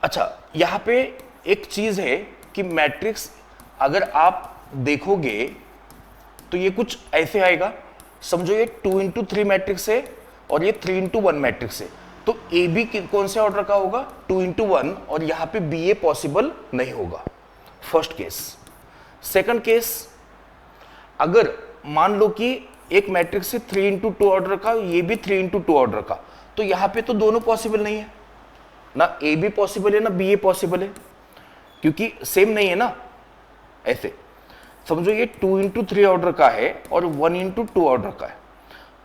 अच्छा, यहां पे एक चीज है कि मैट्रिक्स अगर आप देखोगे तो ये कुछ ऐसे आएगा। समझो ये 2 इंटू 3 मैट्रिक्स है और ये 3 इंटू 1 मैट्रिक्स है, तो ए बी कौन से ऑर्डर का होगा, 2 इंटू 1, और यहां पे बी ए पॉसिबल नहीं होगा। First case. सेकंड केस, अगर मान लो कि एक मैट्रिक्स है 3 इंटू 2 ऑर्डर का, ये भी 3 इंटू 2 ऑर्डर का, तो यहां पे तो दोनों पॉसिबल नहीं है ना, ए बी पॉसिबल है ना बी ए पॉसिबल है, क्योंकि सेम नहीं है ना। ऐसे समझो ये 2 इंटू 3 ऑर्डर का है और 1 इंटू 2 ऑर्डर का है,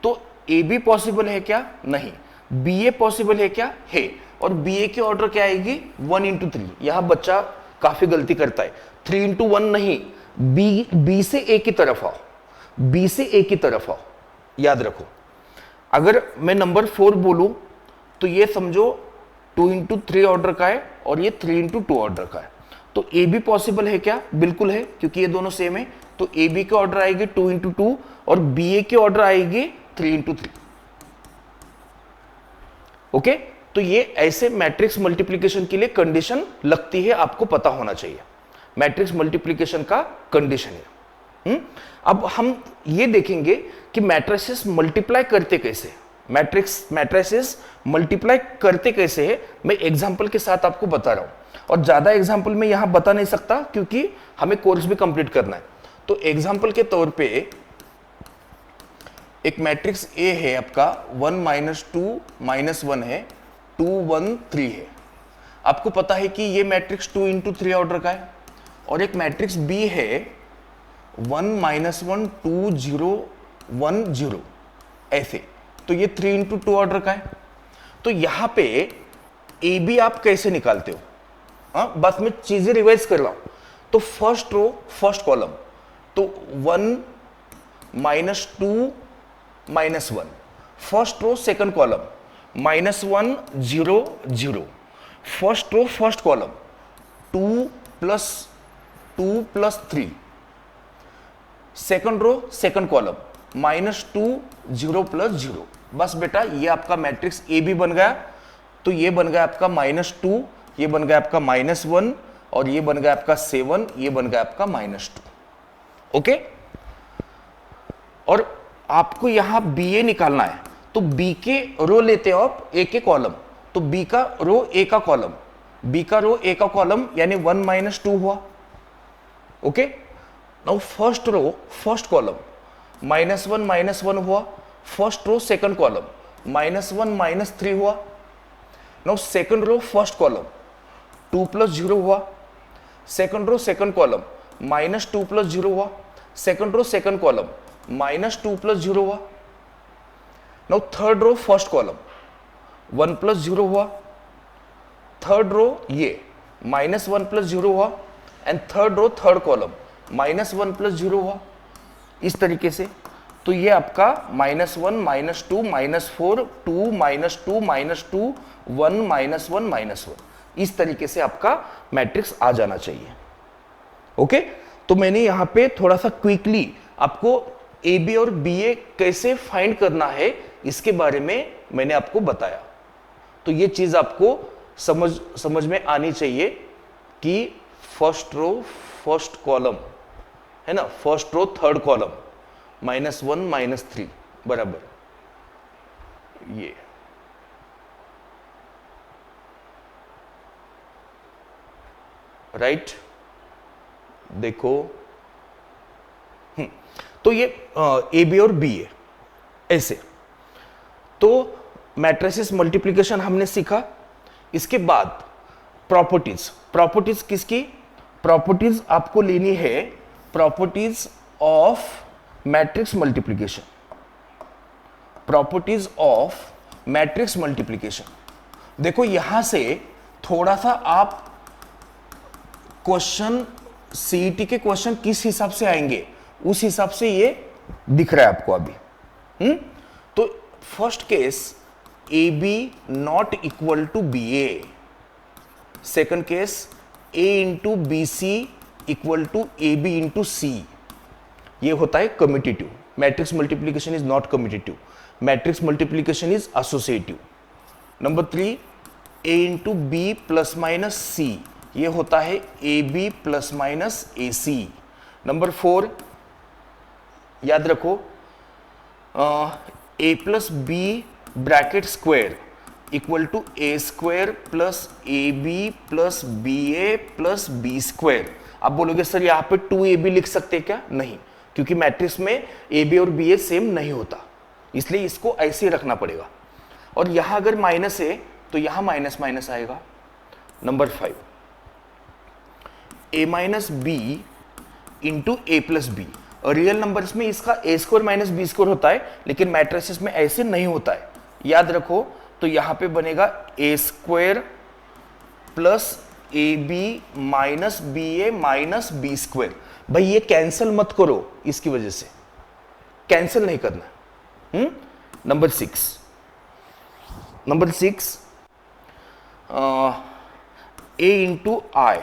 तो ए बी पॉसिबल है क्या, नहीं। बी ए पॉसिबल है क्या, है। और बी ए की ऑर्डर क्या आएगी, 1 इंटू 3। यहां बच्चा काफी गलती करता है, 3 इंटू 1 नहीं, बी से ए की तरफ आओ, बी से ए की तरफ आओ। याद रखो, अगर मैं नंबर 4 बोलूं तो ये समझो 2 इंटू 3 ऑर्डर का है और ये 3 इंटू 2 ऑर्डर का है, तो ए बी पॉसिबल है क्या, बिल्कुल है, क्योंकि ये दोनों सेम है। तो ए बी की ऑर्डर आएगी 2 इंटू 2 और बी ए की ऑर्डर आएगी 3 इंटू 3। ओके, तो ये ऐसे मैट्रिक्स मल्टीप्लिकेशन के लिए कंडीशन लगती है, आपको पता होना चाहिए। मैट्रिक्स मल्टीप्लिकेशन का कंडीशन है। अब हम ये देखेंगे कि मैट्रिसेस मल्टीप्लाई करते कैसे, मैट्रिसेस मल्टीप्लाई करते कैसे है, मैं एग्जांपल के साथ आपको बता रहा हूं। और ज्यादा एग्जांपल में यहां बता नहीं सकता क्योंकि हमें कोर्स भी कंप्लीट करना है। तो एग्जांपल के तौर पे एक मैट्रिक्स ए है आपका 1 - 2 - 1 है, 2 1 3 है। आपको पता है कि ये मैट्रिक्स 2 इंटू 3 ऑर्डर का है। और एक मैट्रिक्स बी है 1 - 1 2 0 1 0 ऐसे, तो ये 3 इंटू 2 ऑर्डर का है। तो यहां पे ए बी आप कैसे निकालते हो, बस मैं चीजें रिवाइज कर रहा हूं। तो फर्स्ट रो फर्स्ट कॉलम, तो 1 - 2 - 1, first row second column -1 0 0, first row first column 2 + 3, second row second column -2 0 + 0। बस बेटा ये आपका मैट्रिक्स ए बी बन गया। तो ये बन गया आपका -2, ये बन गया आपका -1 और ये बन गया आपका 7, ये बन गया आपका -2। ओके, और आपको यहां बी ए निकालना है, तो बी के रो लेते हो आप, ए के कॉलम, तो बी का रो ए का कॉलम, बी का रो ए का कॉलम यानी 1 - 2 हुआ। Okay, now first row first column -1 - 1 हुआ, फर्स्ट रो सेकंड कॉलम -1 - 3 हुआ। Now second row first column 2 + 0 हुआ, सेकंड रो सेकंड कॉलम -2 + 0 हुआ, सेकंड रो सेकंड कॉलम -2 + 0 हुआ। Now third row first column 1 + 0 हुआ, थर्ड रो ये -1 + 0 हुआ, and third row third column -1 + 0 हुआ। इस तरीके से तो ये आपका -1 - 2 -4 2 -2 -2 1 -1 -1, इस तरीके से आपका मैट्रिक्स आ जाना चाहिए। ओके, तो मैंने यहां पे थोड़ा सा क्विकली आपको ए बी और बी ए कैसे फाइंड करना है इसके बारे में मैंने आपको बताया। तो ये चीज आपको समझ में आनी चाहिए कि फर्स्ट रो फर्स्ट कॉलम है ना, फर्स्ट रो थर्ड कॉलम -1 - 3 बराबर ये। राइट, देखो तो ये ए बी और बी ए ऐसे। तो मैट्रिसेस मल्टीप्लिकेशन हमने सीखा। इसके बाद प्रॉपर्टीज, प्रॉपर्टीज किसकी, प्रॉपर्टीज आपको लेनी है properties of matrix multiplication, properties of matrix multiplication. देखो यहां से थोड़ा सा आप क्वेश्चन सीईटी के क्वेश्चन किस हिसाब से आएंगे उस हिसाब से ये दिख रहा है आपको अभी। तो first case A B not equal to B A, second case A into B C equal to A B into C, ये होता है commutative. Matrix multiplication is not commutative, matrix multiplication is associative. Number 3 A into B plus minus C, ये होता है A B plus minus A C. Number 4 याद रखो A plus B bracket square equal to A square plus A B plus B A plus B square. आप बोलोगे सर यहाँ पे 2ab लिख सकते हैं क्या? नहीं, क्योंकि मैट्रिक्स में ए बी और बी ए सेम नहीं होता, इसलिए इसको ऐसे ही रखना पड़ेगा। और यहां अगर माइनस है तो यहां माइनस माइनस आएगा। नंबर 5 ए माइनस बी इंटू ए प्लस बी। रियल नंबर्स में इसका ए स्क्वायर माइनस बी स्क्वायर होता है, लेकिन मैट्रिसेस में ऐसे नहीं होता है, याद रखो। तो यहां पे बनेगा A square plus A B minus B A minus B square. भाई ये कैंसिल मत करो, इसकी वजह से कैंसिल नहीं करना। Number 6 A into I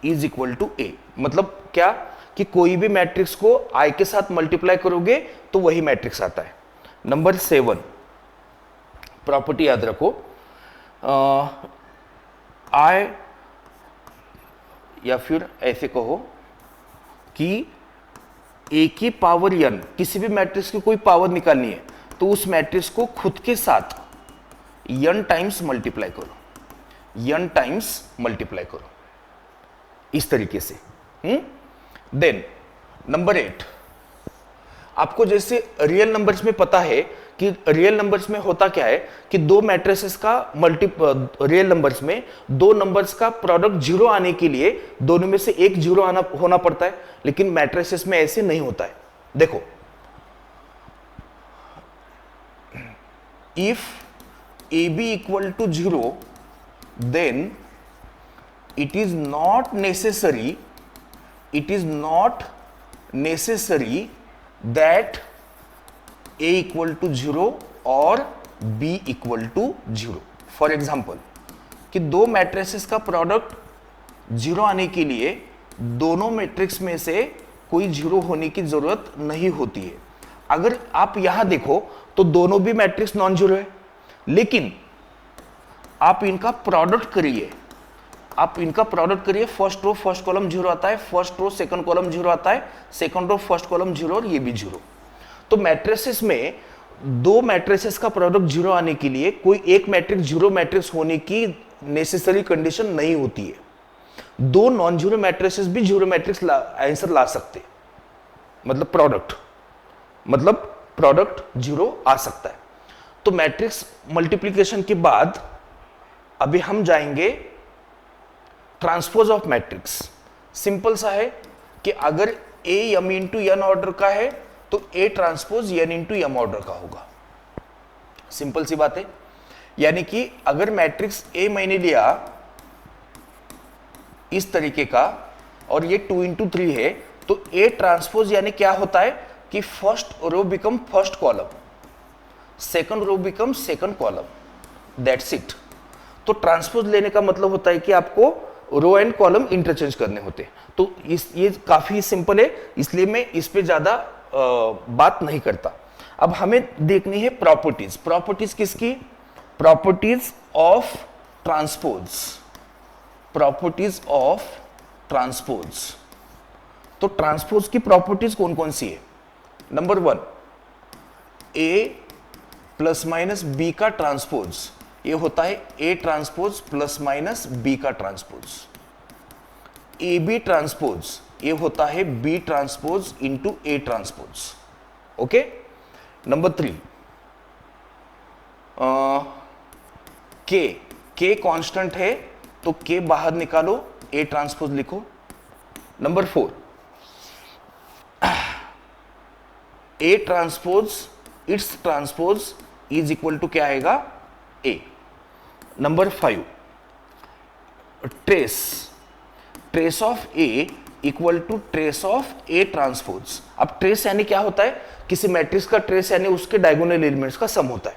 is equal to A. मतलब क्या कि कोई भी मैट्रिक्स को आई के साथ मल्टीप्लाई करोगे तो वही मैट्रिक्स आता है। नंबर 7 प्रॉपर्टी याद रखो, आई या फिर ऐसे कहो कि ए की पावर n, किसी भी मैट्रिक्स की कोई पावर निकालनी है तो उस मैट्रिक्स को खुद के साथ n टाइम्स मल्टीप्लाई करो, n टाइम्स मल्टीप्लाई करो, इस तरीके से। देन नंबर 8 आपको जैसे रियल नंबर्स में पता है कि रियल नंबर्स में होता क्या है कि दो मैट्रिसेस का रियल नंबर्स में दो नंबर्स का प्रोडक्ट 0 आने के लिए दोनों में से एक 0 होना पड़ता है, लेकिन मैट्रिसेस में ऐसे नहीं होता है। देखो, if A B equal to 0 then it is not necessary that a equal to 0 और b equal to 0। For example कि दो मैट्रिसेस का प्रोडक्ट 0 आने के लिए दोनों मैट्रिक्स में से कोई 0 होने की जरूरत नहीं होती है। अगर आप यहां देखो तो दोनों भी मैट्रिक्स नॉन जीरो है, लेकिन आप इनका प्रोडक्ट करिए, फर्स्ट रो फर्स्ट कॉलम 0 आता है, फर्स्ट रो सेकंड कॉलम 0 आता है, सेकंड रो फर्स्ट कॉलम 0 और ये भी 0। तो मैट्रिसेस में दो मैट्रिसेस का प्रोडक्ट 0 आने के लिए कोई एक मैट्रिक्स 0 मैट्रिक्स होने की नेसेसरी कंडीशन नहीं होती है। दो नॉन जीरो मैट्रिसेस भी 0 मैट्रिक्स आंसर ला सकते, मतलब प्रोडक्ट 0 आ सकता है। तो मैट्रिक्स मल्टीप्लिकेशन के बाद अभी हम जाएंगे ट्रांसपोज ऑफ मैट्रिक्स। सिंपल सा है कि अगर ए m इंटू n ऑर्डर का है तो A transpose n into m order का होगा। सिंपल सी बात है। यानी कि अगर मैट्रिक्स ए मैंने लिया इस तरीके का और ये 2 इंटू 3 है, तो ए ट्रांसपोज यानी क्या होता है कि first row become first column, second row become second column, that's it. तो ट्रांसपोज लेने का मतलब होता है कि आपको रो एंड कॉलम इंटरचेंज करने होते हैं। तो ये काफी सिंपल है, इसलिए मैं इस पे ज्यादा बात नहीं करता। अब हमें देखनी है प्रॉपर्टीज। प्रॉपर्टीज किसकी? Properties of transpose, properties of transpose. तो ट्रांसपोज की प्रॉपर्टीज कौन कौन सी है? Number 1, A plus minus B का ट्रांसपोज, ये होता है A transpose plus minus B का ट्रांसपोज। ए बी ट्रांसपोज, ये होता है B transpose into A transpose. Okay. Number 3, K constant है तो के बाहर निकालो, ए ट्रांसपोज लिखो। Number 4, A transpose it's transpose is equal to क्या आएगा? A. Number 5, trace of A equal to trace of A transpose. अब ट्रेस यानी क्या होता है? किसी मैट्रिक्स का ट्रेस यानी उसके डायगोनल एलिमेंट्स का सम होता है।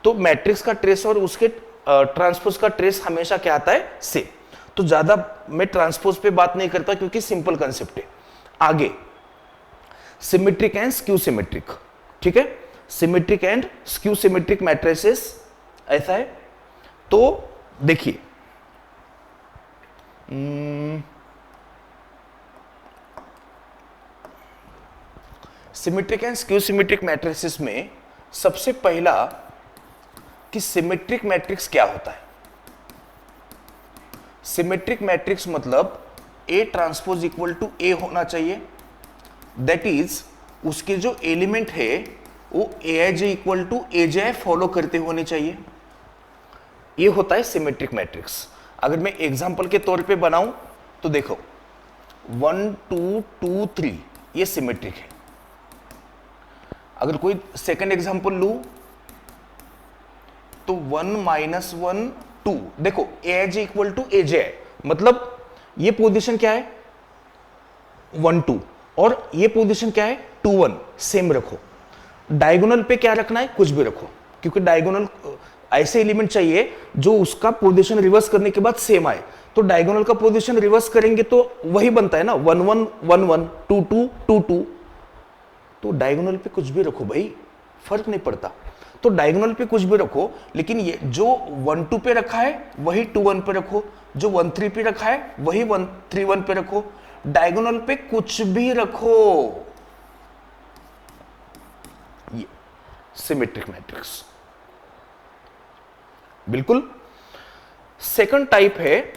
तो मैट्रिक्स का ट्रेस और उसके ट्रांसपोज का ट्रेस हमेशा क्या आता है? से। तो ज्यादा मैं ट्रांसपोज पे बात नहीं करता क्योंकि सिंपल कंसेप्ट है। आगे सिमेट्रिक एंड स्क्यू सिमेट्रिक, ठीक है? Symmetric and skew symmetric matrices ऐसा है। तो देखिए, symmetric and skew symmetric matrices में सबसे पहला कि सिमेट्रिक मैट्रिक्स क्या होता है? सिमेट्रिक मैट्रिक्स मतलब A transpose equal to A होना चाहिए। दैट इज उसके जो एलिमेंट है वो A I J equal to A J follow करते होने चाहिए। ये होता है सिमेट्रिक मैट्रिक्स। अगर मैं एग्जांपल के तौर पे बनाऊं तो देखो 1 2 2 3 ये सिमेट्रिक है। अगर कोई सेकंड एग्जांपल लूं तो 1 -1 2, देखो एआईज इक्वल टू एजे है, मतलब ये पोजीशन क्या है? 1 2 और ये पोजीशन क्या है? 2 1, सेम रखो। डायगोनल पे क्या रखना है? कुछ भी रखो, क्योंकि डायगोनल ऐसे एलिमेंट चाहिए जो उसका पोजीशन रिवर्स करने के बाद सेम आए। तो डायगोनल का पोजीशन रिवर्स करेंगे तो वही बनता है ना, 1 1 1 1 2 2 2 2। तो डायगोनल पे कुछ भी रखो भाई, फर्क नहीं पड़ता। तो डायगोनल पे कुछ भी रखो, लेकिन ये जो 1 2 पे रखा है वही 2 1 पे रखो, जो 1 3 पे रखा है वही 1 3 1 पे रखो। डायगोनल पे कुछ भी रखो। ये सिमेट्रिक मैट्रिक्स बिल्कुल। सेकंड टाइप है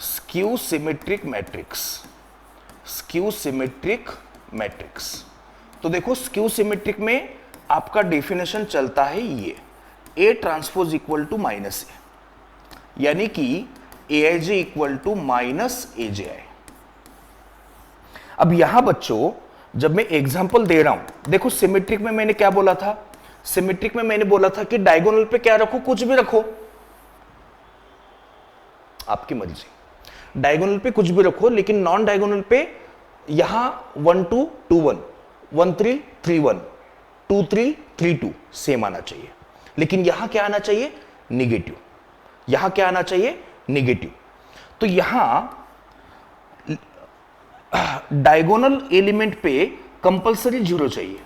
skew symmetric matrix. Skew symmetric matrix, तो देखो स्क्यू सिमेट्रिक में आपका डेफिनेशन चलता है ये A transpose equal to minus A, यानी कि aij equal to minus aji. अब यहां बच्चों जब मैं एग्जांपल दे रहा हूं, देखो सिमेट्रिक में मैंने क्या बोला था? सिमेट्रिक में मैंने बोला था कि डायगोनल पे क्या रखो? कुछ भी रखो, आपकी मर्जी। डायगोनल पे कुछ भी रखो, लेकिन नॉन डायगोनल पे यहां 1 2 2 1 1 3 3 1 2332 सेम आना चाहिए, लेकिन यहां क्या आना चाहिए, निगेटिव। यहां क्या आना चाहिए, निगेटिव। तो यहां डायगोनल एलिमेंट पे कंपलसरी 0 चाहिए।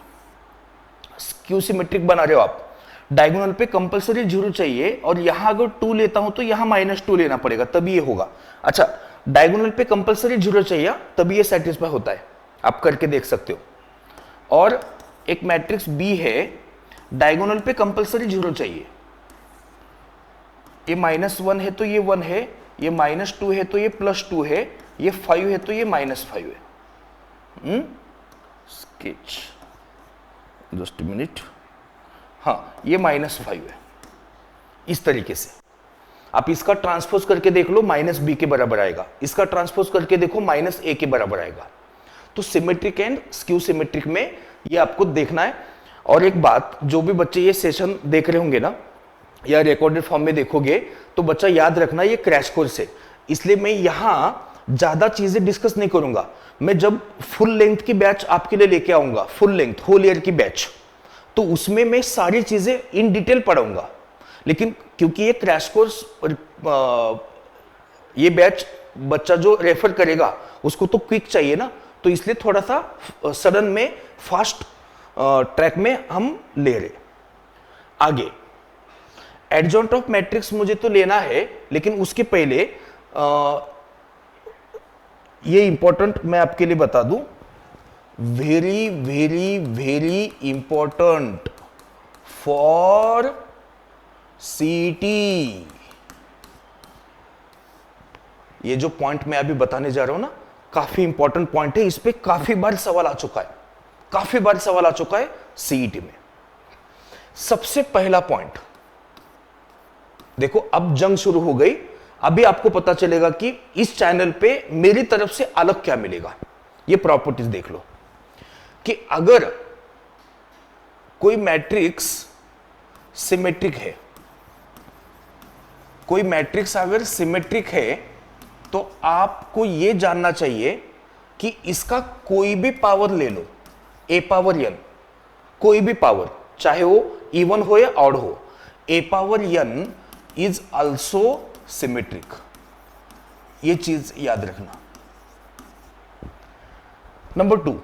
स्क्यू सिमेट्रिक बना रहे हो आप, डायगोनल पे कंपलसरी 0 चाहिए, और यहां अगर 2 लेता हूं तो यहां -2 लेना पड़ेगा, तभी ये होगा। अच्छा, डायगोनल पे कंपलसरी 0 चाहिए, तभी ये सेटिस्फाई होता है, आप करके देख सकते हो। और एक मैट्रिक्स बी है, डायगोनल पे कंपलसरी 0 चाहिए। ये -1 है तो ये 1 है, ये -2 है तो ये +2 है, ये 5 है तो ये -5 है। स्केच जस्ट मिनट, हाँ ये -5 है। इस तरीके से आप इसका ट्रांसपोज करके देख लो, -b के बराबर आएगा, इसका ट्रांसपोज करके देखो -a के बराबर आएगा। तो सिमेट्रिक एंड स्क्यू सिमेट्रिक में ये आपको देखना है। और एक बात, जो भी बच्चे ये सेशन देख रहे होंगे ना, या रिकॉर्डेड फॉर्म में देखोगे, तो बच्चा याद रखना ये क्रैश कोर्स है, इसलिए मैं यहां ज्यादा चीजें डिस्कस नहीं करूंगा। मैं जब फुल लेंथ की बैच आपके लिए लेके आऊंगा, फुल लेंथ होल ईयर की बैच, तो उसमें मैं सारी चीजें इन डिटेल पढ़ाऊंगा। लेकिन क्योंकि ये क्रैश कोर्स, ये बैच बच्चा जो रेफर करेगा उसको तो क्विक चाहिए ना, तो इसलिए थोड़ा सा सडन में फास्ट ट्रैक में हम ले रहे। आगे एडजॉइंट ऑफ मैट्रिक्स मुझे तो लेना है, लेकिन उसके पहले ये इंपॉर्टेंट मैं आपके लिए बता दूं, very very very important for सीटी। ये जो पॉइंट मैं अभी बताने जा रहा हूं ना, काफी इंपॉर्टेंट पॉइंट है, इस पे काफी बार सवाल आ चुका है, काफी बार सवाल आ चुका है सीईटी में। सबसे पहला पॉइंट देखो, अब जंग शुरू हो गई, अभी आपको पता चलेगा कि इस चैनल पे मेरी तरफ से अलग क्या मिलेगा। ये प्रॉपर्टीज देख लो कि अगर कोई मैट्रिक्स सिमेट्रिक है, कोई मैट्रिक्स अगर सिमेट्रिक है, तो आपको यह जानना चाहिए कि इसका कोई भी पावर ले लो, a पावर n, कोई भी पावर, चाहे वो इवन हो या ऑड हो, a power n is also symmetric. ये चीज याद रखना। नंबर 2,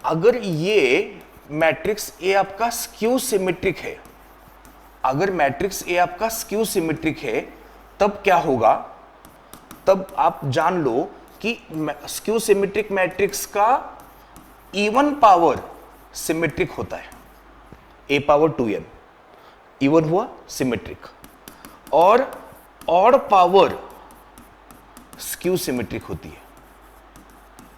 अगर ये मैट्रिक्स ए आपका स्क्यू सिमेट्रिक है, अगर मैट्रिक्स ए आपका स्क्यू सिमेट्रिक है, तब क्या होगा, तब आप जान लो कि स्क्यू सिमेट्रिक मैट्रिक्स का इवन पावर सिमेट्रिक होता है, a पावर 2n इवन हुआ सिमेट्रिक, और ऑड पावर स्क्यू सिमेट्रिक होती है,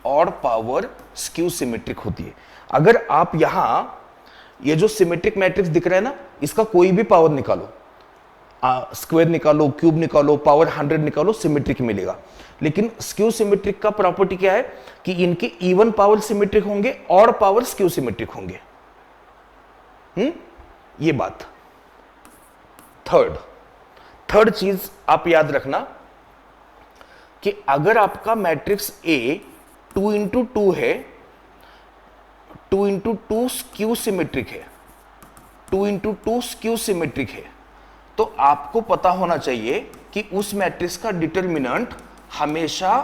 ऑड पावर स्क्यू सिमेट्रिक होती है। अगर आप यहां ये जो सिमेट्रिक मैट्रिक्स दिख रहा है ना, इसका कोई भी पावर निकालो, स्क्वायर निकालो, क्यूब निकालो, पावर 100 निकालो, सिमेट्रिक मिलेगा। लेकिन स्क्यू सिमेट्रिक का प्रॉपर्टी क्या है कि इनके इवन पावर सिमेट्रिक होंगे, ऑड पावर स्क्यू सिमेट्रिक होंगे। ये बात। थर्ड चीज आप याद रखना कि अगर आपका मैट्रिक्स ए 2 इंटू 2 है, 2 इंटू 2 स्क्यू सिमेट्रिक है, 2 इंटू 2 स्क्यू सिमेट्रिक है, तो आपको पता होना चाहिए कि उस मैट्रिक्स का डिटर्मिनेंट हमेशा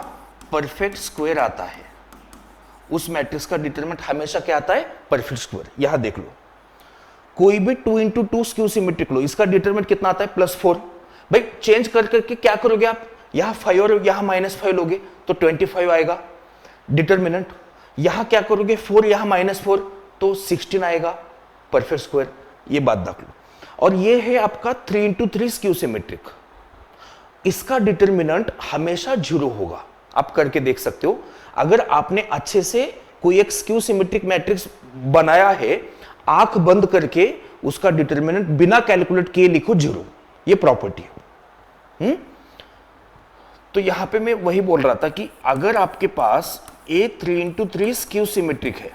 परफेक्ट स्क्वायर आता है। उस मैट्रिक्स का डिटर्मिनेंट हमेशा क्या आता है, परफेक्ट स्क्वायर। यहां देख लो, कोई भी 2 इंटू 2 स्क्यू सिमेट्रिक लो, इसका डिटरमिनेंट कितना आता है, +4। भाई चेंज कर करके क्या करोगे आप, यहां 5 और यहां -5 लोगे तो 25 आएगा डिटरमिनेंट। यहां क्या करोगे, 4 यहां -4 तो 16 आएगा, परफेक्ट स्क्वायर। ये बात देख लो। और ये है आपका 3 इंटू 3 स्क्यू सिमेट्रिक, इसका डिटरमिनेंट हमेशा 0 होगा। आप करके देख सकते हो। अगर आपने अच्छे से कोई एक स्क्यू सिमेट्रिक मैट्रिक्स बनाया है, आंख बंद करके उसका डिटरमिनेंट बिना कैलकुलेट किए लिखो 0, ये प्रॉपर्टी है। तो यहां पे मैं वही बोल रहा था कि अगर आपके पास a 3 इंटू 3 स्क्यू सिमेट्रिक है,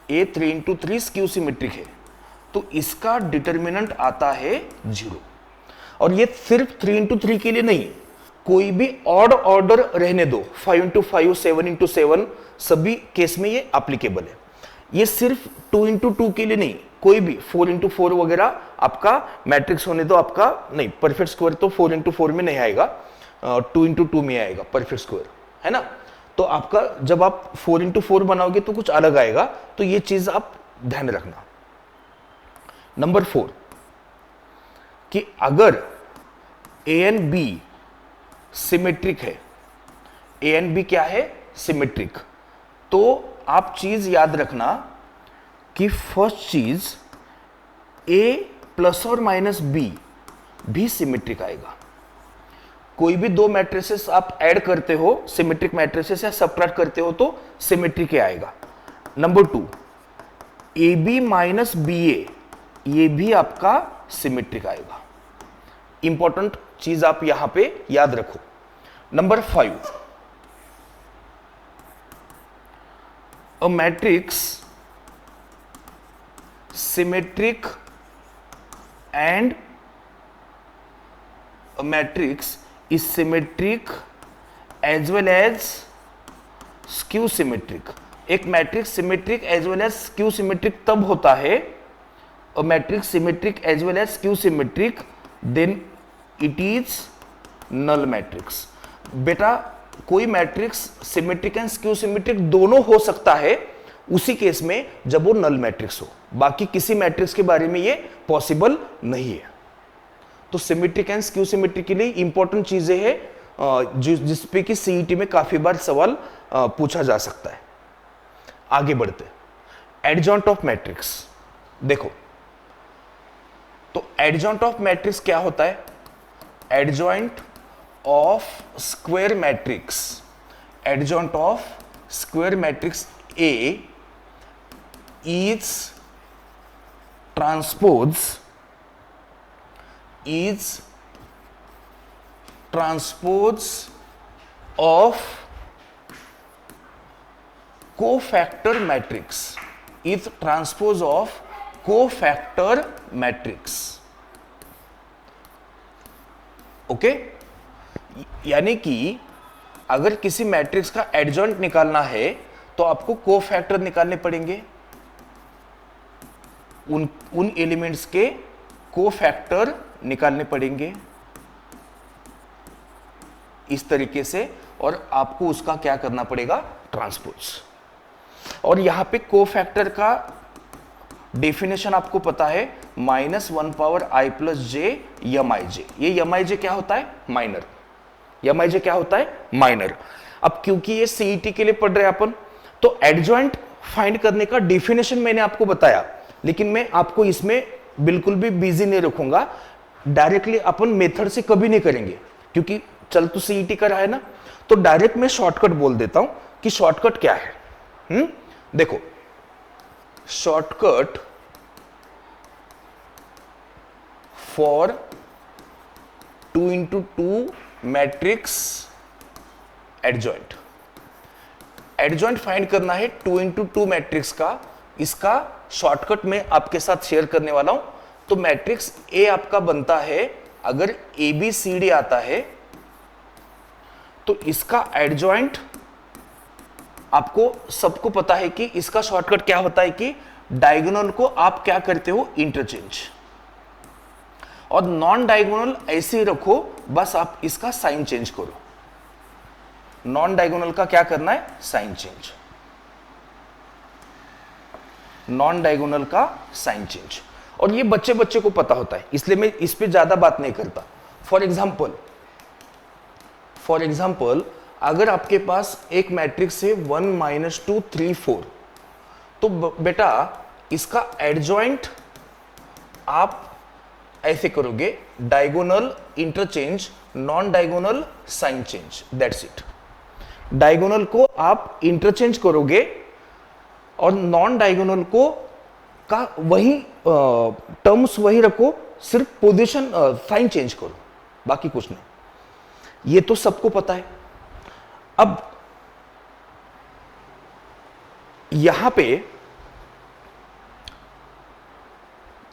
a 3 इंटू 3 स्क्यू सिमेट्रिक है, तो इसका डिटरमिनेंट आता है 0। और ये सिर्फ 3 इंटू 3 के लिए नहीं, कोई भी ऑड ऑर्डर रहने दो, 5 इंटू 5, 7 इंटू 7, सभी केस में ये एप्लीकेबल है। ये सिर्फ 2x2 के लिए नहीं, कोई भी 4x4 वगैरह आपका मैट्रिक्स होने दो, आपका नहीं, परफेक्ट स्क्वायर तो 4x4 में नहीं आएगा, 2x2 में आएगा परफेक्ट स्क्वायर, है ना। तो आपका जब आप 4x4 बनाओगे तो कुछ अलग आएगा, तो ये चीज आप ध्यान रखना। नंबर 4 कि अगर ए एंड बी सिमेट्रिक है, ए एंड बी क्या है, सिमेट्रिक, तो आप चीज याद रखना कि फर्स्ट चीज ए प्लस और माइनस बी भी सिमेट्रिक आएगा। कोई भी दो मैट्रिसेस आप ऐड करते हो, सिमेट्रिक मैट्रिसेस, या सबट्रैक्ट करते हो तो सिमेट्रिक आएगा। Number 2 A B minus B A, ये भी आपका सिमेट्रिक आएगा। इंपॉर्टेंट चीज आप यहां पे याद रखो। Number 5 a matrix symmetric and a matrix is symmetric as well as skew symmetric। एक matrix symmetric as well as skew symmetric तब होता है, a matrix symmetric as well as skew symmetric, then it is null matrix। बेटा कोई matrix symmetric and skew symmetric दोनों हो सकता है उसी केस में जब वो नल मैट्रिक्स हो, बाकी किसी मैट्रिक्स के बारे में ये पॉसिबल नहीं है। तो सिमेट्रिक एंड स्क्यू सिमेट्रिक के लिए इंपॉर्टेंट चीजें हैं जिसपे कि सीईटी में काफी बार सवाल पूछा जा सकता है। आगे बढ़ते, एडजॉइंट ऑफ मैट्रिक्स देखो, तो एडजॉइंट ऑफ मैट्रिक्स क्या होता है, adjoint of square matrix, adjoint of square matrix A is transpose of cofactor matrix, is transpose of cofactor matrix. Okay, यानी कि अगर किसी मैट्रिक्स का एडजॉइंट निकालना है तो आपको कोफैक्टर निकालने पड़ेंगे, उन एलिमेंट्स के कोफैक्टर निकालने पड़ेंगे इस तरीके से, और आपको उसका क्या करना पड़ेगा, ट्रांसपोज। और यहां पे कोफैक्टर का डेफिनेशन आपको पता है, -1 पावर i प्लस जे यम आई जे। ये यम आई जे क्या होता है, माइनर। यम आई जे क्या होता है, माइनर। अब क्योंकि ये सीईटी के लिए पढ़ रहे हैं अपन, तो एडजॉइंट फाइंड करने का डेफिनेशन मैंने आपको बताया, लेकिन मैं आपको इसमें बिल्कुल भी बिजी नहीं रखूंगा। डायरेक्टली अपन मेथड से कभी नहीं करेंगे, क्योंकि चल तो सीईटी का रहा है ना, तो डायरेक्ट मैं शॉर्टकट बोल देता हूं कि शॉर्टकट क्या है। देखो, shortcut for 2x2 matrix adjoint, adjoint find करना है 2x2 मैट्रिक्स का। इसका शॉर्टकट मैं आपके साथ शेयर करने वाला हूं। तो मैट्रिक्स ए आपका बनता है, अगर ए बी सी डी आता है तो इसका एडजॉइंट आपको सबको पता है कि इसका शॉर्टकट क्या होता है कि डायगोनल को आप क्या करते हो, इंटरचेंज, और नॉन डायगोनल ऐसे ही रखो, बस आप इसका साइन चेंज करो। नॉन डायगोनल का क्या करना है, साइन चेंज, नॉन डायगोनल का साइन चेंज। और ये बच्चे बच्चे को पता होता है, इसलिए मैं इस पे ज्यादा बात नहीं करता। फॉर एग्जाम्पल अगर आपके पास एक मैट्रिक्स है 1 -2 3 4, तो बेटा इसका एडजॉइंट आप ऐसे करोगे, diagonal interchange, non diagonal sign change, that's it. Diagonal को आप इंटरचेंज करोगे और नॉन डायगोनल को का वही टर्म्स वही रखो, सिर्फ पोजीशन साइन चेंज करो, बाकी कुछ नहीं। ये तो सबको पता है। अब यहां पे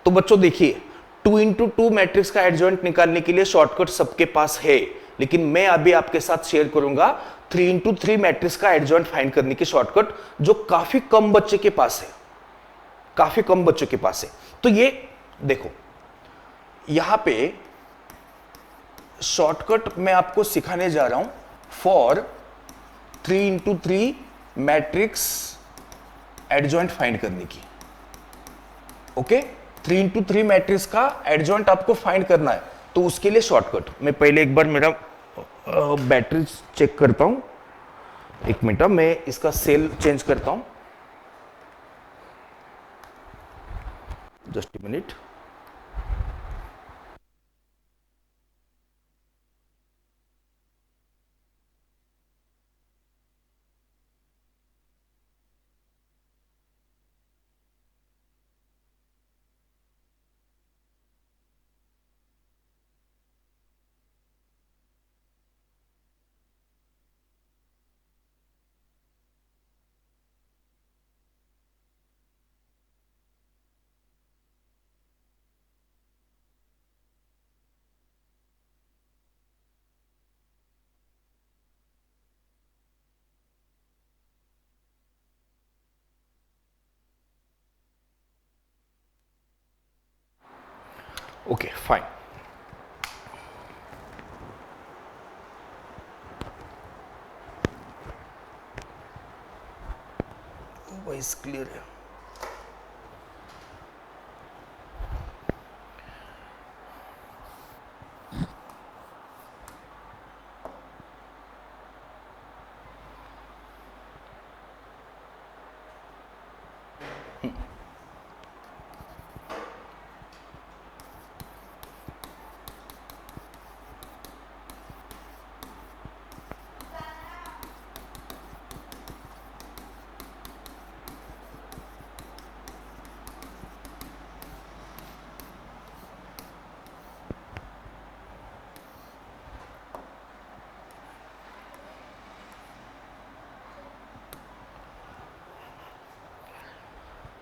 तो बच्चों देखिए, 2x2 मैट्रिक्स का एडजॉइंट निकालने के लिए शॉर्टकट सबके पास है, लेकिन मैं अभी आपके साथ शेयर करूंगा 3x3 मैट्रिक्स का एडजॉइंट फाइंड करने की शॉर्टकट, जो काफी कम बच्चे के पास है। काफी कम बच्चों के पास है। तो ये देखो यहां पे शॉर्टकट मैं आपको सिखाने जा रहा हूं for 3x3 matrix adjoint find करने की। ओके, 3x3 मैट्रिक्स का एडजॉइंट आपको फाइंड करना है, तो उसके लिए शॉर्टकट मैं पहले एक बार मेरा बैटरी चेक करता हूं। एक मिनट, मैं इसका सेल चेंज करता हूं, just a minute. Okay fine, voice clear है।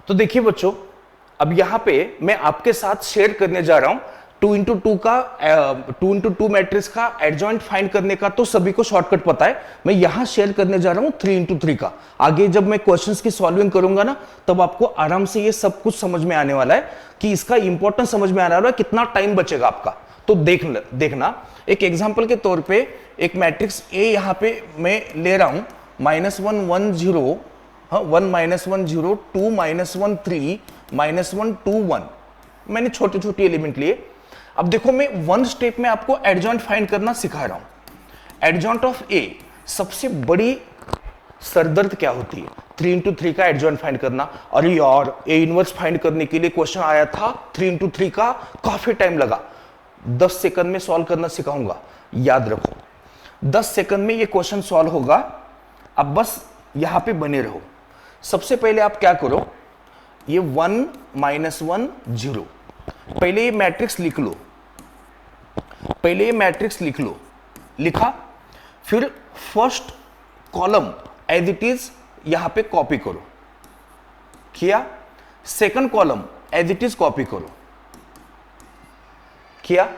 तो देखिए बच्चों, अब यहां पे मैं आपके साथ शेयर करने जा रहा हूं 2x2 मैट्रिक्स का एडजॉइंट फाइंड करने का, तो सभी को शॉर्टकट पता है। मैं यहां शेयर करने जा रहा हूं 3x3 का। आगे जब मैं क्वेश्चंस की सॉल्विंग करूंगा ना, तब आपको आराम से ये सब कुछ समझ में आने वाला है कि इसका इंपॉर्टेंस समझ में आने वाला है, कितना टाइम बचेगा आपका। तो देखना एक एग्जाम्पल के तौर पर एक मैट्रिक्स ए यहां पे मैं ले रहा हूं, -1 1 0, 1 -1 0, 2 -1 3, -1 2 1। मैंने छोटे छोटे एलिमेंट लिए। अब देखो मैं वन स्टेप में आपको एडजॉइंट फाइंड करना सिखा रहा हूं। एडजॉइंट ऑफ ए, सबसे बड़ी सरदर्द क्या होती है? 3x3 का एडजॉइंट फाइंड करना। अरे यार, ए इनवर्स फाइंड करने के लिए क्वेश्चन आया था 3x3 का, काफी टाइम लगा। 10 सेकंड में सॉल्व करना सिखाऊंगा, याद रखो। 10 सेकंड में ये क्वेश्चन सॉल्व होगा। अब बस यहां पे बने रहो। सबसे पहले आप क्या करो, ये 1 -1 0, पहले ये मैट्रिक्स लिख लो। पहले ये मैट्रिक्स लिख लो, लिखा, फिर first column as it is यहां पे कॉपी करो, किया। Second column as it is copy करो, किया।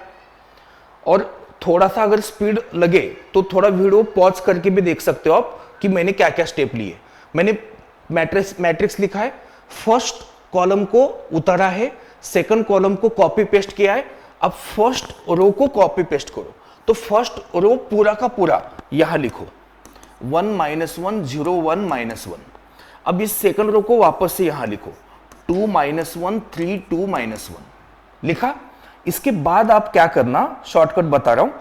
और थोड़ा सा अगर स्पीड लगे तो थोड़ा वीडियो पॉज करके भी देख सकते हो आप कि मैंने क्या क्या स्टेप लिए। मैंने मैट्रिक्स लिखा है, फर्स्ट कॉलम को उतारा है, सेकंड कॉलम को कॉपी पेस्ट किया है। अब फर्स्ट रो को कॉपी पेस्ट करो, तो फर्स्ट रो पूरा का पूरा यहां लिखो, 1 -1 0 1 -1। अब इस सेकंड रो को वापस से यहां लिखो, 2 -1 3 2 -1, लिखा। इसके बाद आप क्या करना, शॉर्टकट बता रहा हूं।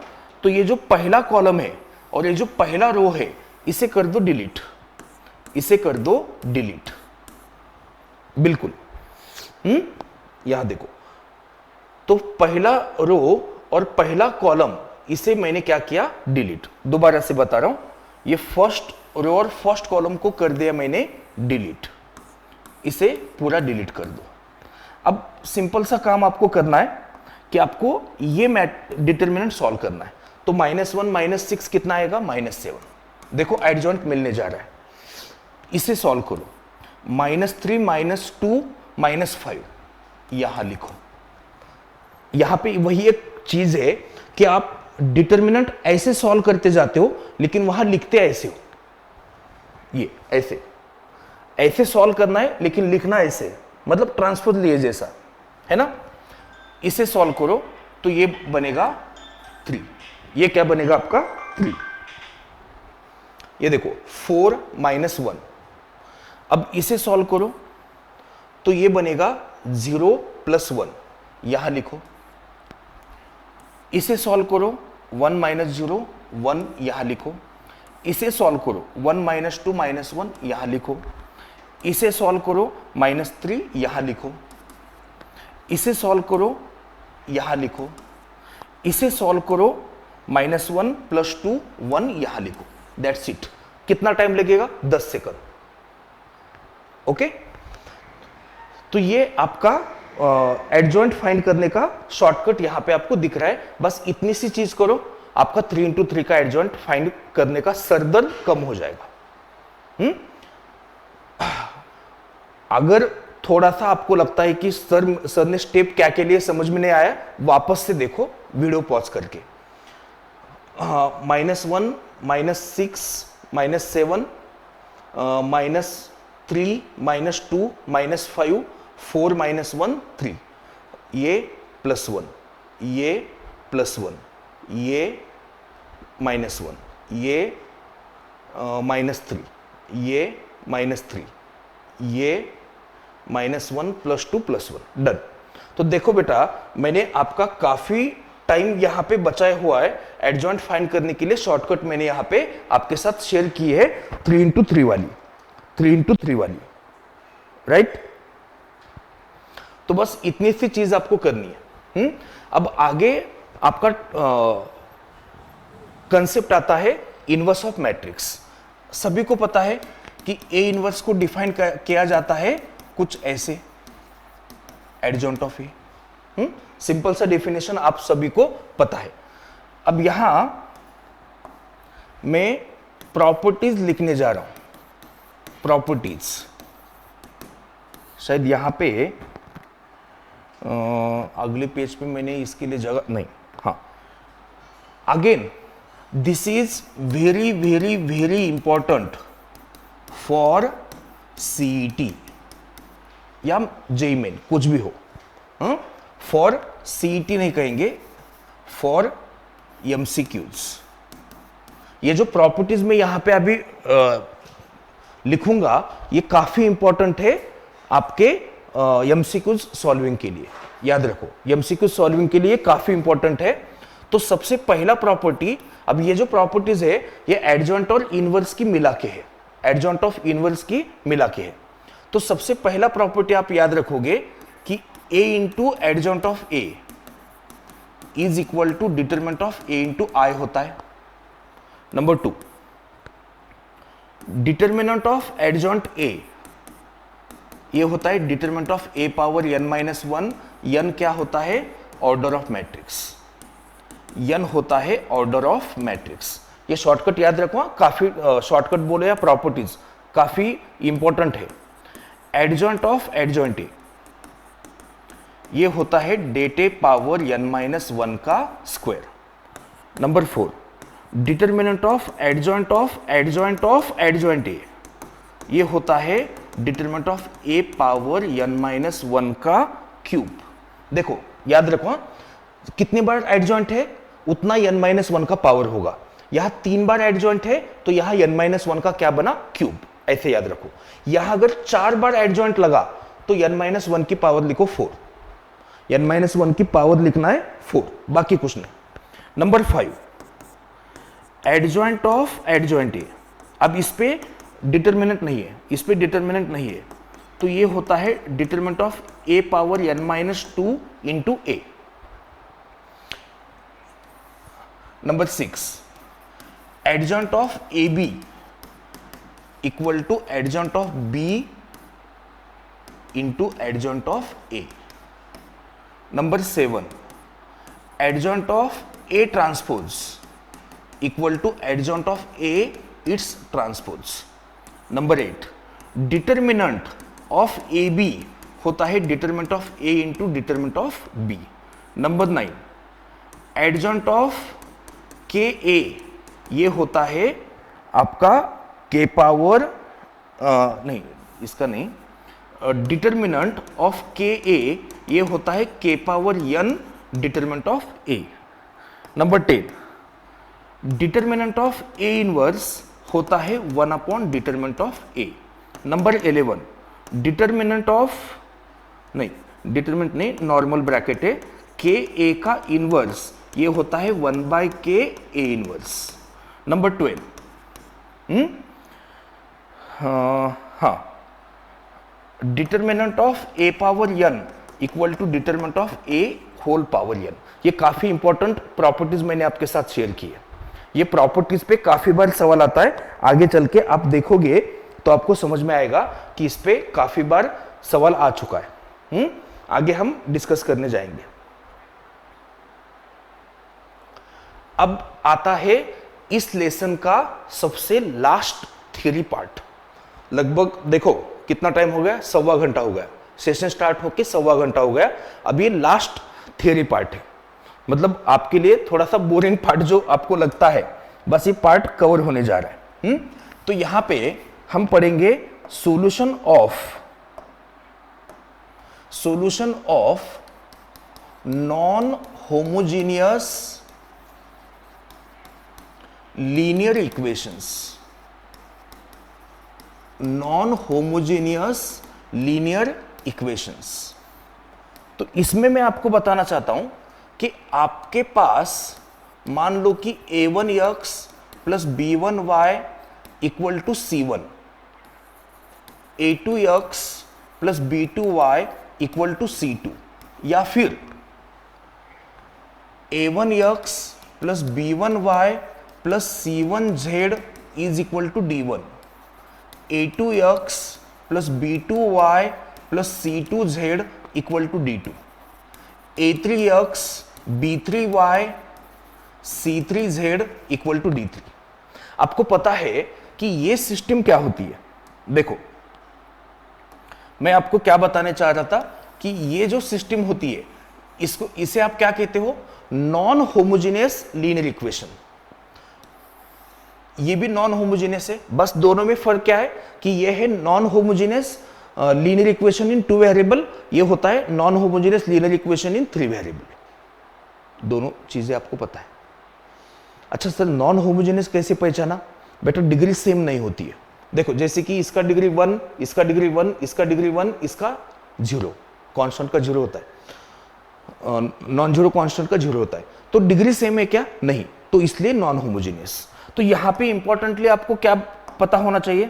तो ये जो पहला कॉलम है और ये जो पहला रो है, इसे कर दो डिलीट, इसे कर दो डिलीट, बिल्कुल। यहां देखो, तो पहला रो और पहला कॉलम, इसे मैंने क्या किया, डिलीट। दोबारा से बता रहा हूं, ये फर्स्ट रो और फर्स्ट कॉलम को कर दिया मैंने डिलीट, इसे पूरा डिलीट कर दो। अब सिंपल सा काम आपको करना है कि आपको ये डिटरमिनेंट सॉल्व करना है। तो -1 -6 कितना आएगा, -7। देखो एडजॉइंट मिलने जा रहा है, इसे सॉल्व करो। -3 -2 -5 यहां लिखो। यहां पे वही एक चीज है कि आप डिटरमिनेंट ऐसे सॉल्व करते जाते हो, लेकिन वहां लिखते ऐसे हो। ये ऐसे ऐसे सॉल्व करना है, लेकिन लिखना ऐसे। मतलब ट्रांसपोज लिए जैसा, है ना। इसे सॉल्व करो तो ये बनेगा 3, ये क्या बनेगा आपका 3। ये देखो 4 - 1। अब इसे सॉल्व करो तो ये बनेगा 0 + 1, यहां लिखो। इसे सॉल्व करो 1 - 0 1, यहां लिखो। इसे सॉल्व करो 1 - 2 - 1, यहां लिखो। इसे सॉल्व करो -3, यहां लिखो। इसे सॉल्व करो, यहां लिखो। इसे सॉल्व करो -1 + 2 1, यहां लिखो। That's it. कितना टाइम लगेगा? 10 सेकंड। ओके, तो ये आपका एडजॉइंट फाइंड करने का शॉर्टकट यहां पे आपको दिख रहा है। बस इतनी सी चीज करो, आपका 3 × 3 का एडजॉइंट फाइंड करने का सरदर्द कम हो जाएगा। अगर थोड़ा सा आपको लगता है कि सर ने स्टेप क्या के लिए समझ में नहीं आया, वापस से देखो वीडियो पॉज करके। -1 - 6 - 7 -3 - 2 - 5 4 - 1 3, ये +1, ये +1, ये -1, ये -3, ये -3, ये -1 + 2 + 1, डन। तो देखो बेटा, मैंने आपका काफी टाइम यहां पे बचाया हुआ है एडजॉइंट फाइंड करने के लिए। शॉर्टकट मैंने यहां पे आपके साथ शेयर की है 3 × 3 वाली, 3 × 3 वाली, राइट। तो बस इतनी सी चीज आपको करनी है। अब आगे आपका कंसेप्ट आता है इनवर्स ऑफ मैट्रिक्स। सभी को पता है कि ए इनवर्स को डिफाइन किया जाता है कुछ ऐसे, एडजॉइंट ऑफ ए। सिंपल सा डेफिनेशन आप सभी को पता है। अब यहां मैं प्रॉपर्टीज लिखने जा रहा हूं। प्रॉपर्टीज शायद यहां पे अगले पेज पे मैंने इसके लिए जगह नहीं। हाँ, again this is very very very important for CET या जेईई मेन, कुछ भी हो। फॉर सीईटी नहीं कहेंगे, फॉर एमसीक्यूज। ये जो प्रॉपर्टीज में यहां पे अभी लिखूंगा, ये काफी इंपॉर्टेंट है आपके एमसीक्यूज सॉल्विंग के लिए। याद रखो, एमसीक्यूज सॉल्विंग के लिए काफी इंपॉर्टेंट है। तो सबसे पहला प्रॉपर्टी, अब ये जो प्रॉपर्टीज है ये एडजॉइंट और इनवर्स की मिला के है, एडजॉइंट ऑफ इनवर्स की मिला के है। तो सबसे पहला प्रॉपर्टी आप याद रखोगे कि a into adjoint of a is equal to determinant of a into i होता है। Number 2, determinant of adjoint a ये होता है determinant of a power n - 1। n क्या होता है? Order of matrix. n होता है ऑर्डर ऑफ मैट्रिक्स। ये शॉर्टकट याद रखो, काफी शॉर्टकट बोले या प्रॉपर्टीज काफी इंपॉर्टेंट है। एडजॉइंट ऑफ एडजॉइंट ए ये होता है डेटे पावर n - 1 का square. Number 4, determinant of adjoint of adjoint of adjoint A ये होता है determinant of a power n - 1 का क्यूब। देखो याद रखो, कितनी बार एडजॉइंट है उतना n - 1 का पावर होगा। यहां 3 बार एडजॉइंट है तो यहां n - 1 का क्या बना? क्यूब। ऐसे याद रखो। यहां अगर 4 बार एडजॉइंट लगा तो n - 1 की पावर लिखो 4। n - 1 की पावर लिखना है 4, बाकी कुछ नहीं। Number 5, adjoint of adjoint A. अब इस पे डिटरमिनेंट नहीं है, इस पे डिटरमिनेंट नहीं है, तो ये होता है determinant of a power n - 2 into a। Number 6, adjoint of A B equal to adjoint of b into adjoint of a। Number 7, adjoint of a transpose equal to adjoint of a it's transpose. Number 8, determinant of A B होता है determinant of a into determinant of b। Number 9, adjoint of K A ये होता है आपका k पावर नहीं, इसका नहीं, डिटर्मिनेंट ऑफ के ए, ये होता है k power n determinant of A. Number 10, determinant of A inverse होता है 1 upon determinant of A. Number 11, determinant of determinant नहीं, नॉर्मल ब्रैकेट है, के ए का इनवर्स ये होता है 1 बाय के ए इनवर्स। नंबर 12, हाँ, determinant of A power n equal to determinant of A whole power n। ये काफी इंपॉर्टेंट प्रॉपर्टीज मैंने आपके साथ शेयर की है। ये प्रॉपर्टीज पे काफी बार सवाल आता है, आगे चल के आप देखोगे तो आपको समझ में आएगा कि इस पे काफी बार सवाल आ चुका है। आगे हम डिस्कस करने जाएंगे। अब आता है इस लेसन का सबसे लास्ट थियरी पार्ट। लगभग देखो कितना टाइम हो गया, 1.25 घंटा हो गया, सेशन स्टार्ट होके 1.25 घंटा हो गया। अब ये लास्ट थियरी पार्ट है, मतलब आपके लिए थोड़ा सा बोरिंग पार्ट जो आपको लगता है, बस ये पार्ट कवर होने जा रहा है। तो यहां पे हम पढ़ेंगे solution of non homogeneous linear equations, non homogeneous linear equations. तो इसमें मैं आपको बताना चाहता हूं कि आपके पास मान लो कि a1x plus b1y equal to c1, a2x plus b2y equal to c2, या फिर a1x plus b1y plus c1z is equal to d1, a2x plus b2y plus c2z equal to d2, a3x b3y c3z equal to d3। आपको पता है कि ये सिस्टम क्या होती है। देखो मैं आपको क्या बताने चाह रहा था कि ये जो सिस्टम होती है इसे आप क्या कहते हो, नॉन होमोजेनियस लीनियर इक्वेशन। ये भी नॉन होमोजेनियस है, बस दोनों में फर्क क्या है कि ये है non homogeneous linear equation in 2 variable, ये होता है non homogeneous linear equation in 3 variable. दोनों चीजें आपको पता है। अच्छा सर, नॉन होमोजेनियस कैसे पहचाना? बेटा डिग्री सेम नहीं होती है। देखो जैसे कि इसका डिग्री 1, इसका डिग्री 1, इसका डिग्री 1, इसका 0, कांस्टेंट का 0 होता है, नॉन जीरो कांस्टेंट का 0 होता है। तो डिग्री सेम है क्या? नहीं, तो इसलिए नॉन होमोजेनियस। तो यहां पे इंपॉर्टेंटली आपको क्या पता होना चाहिए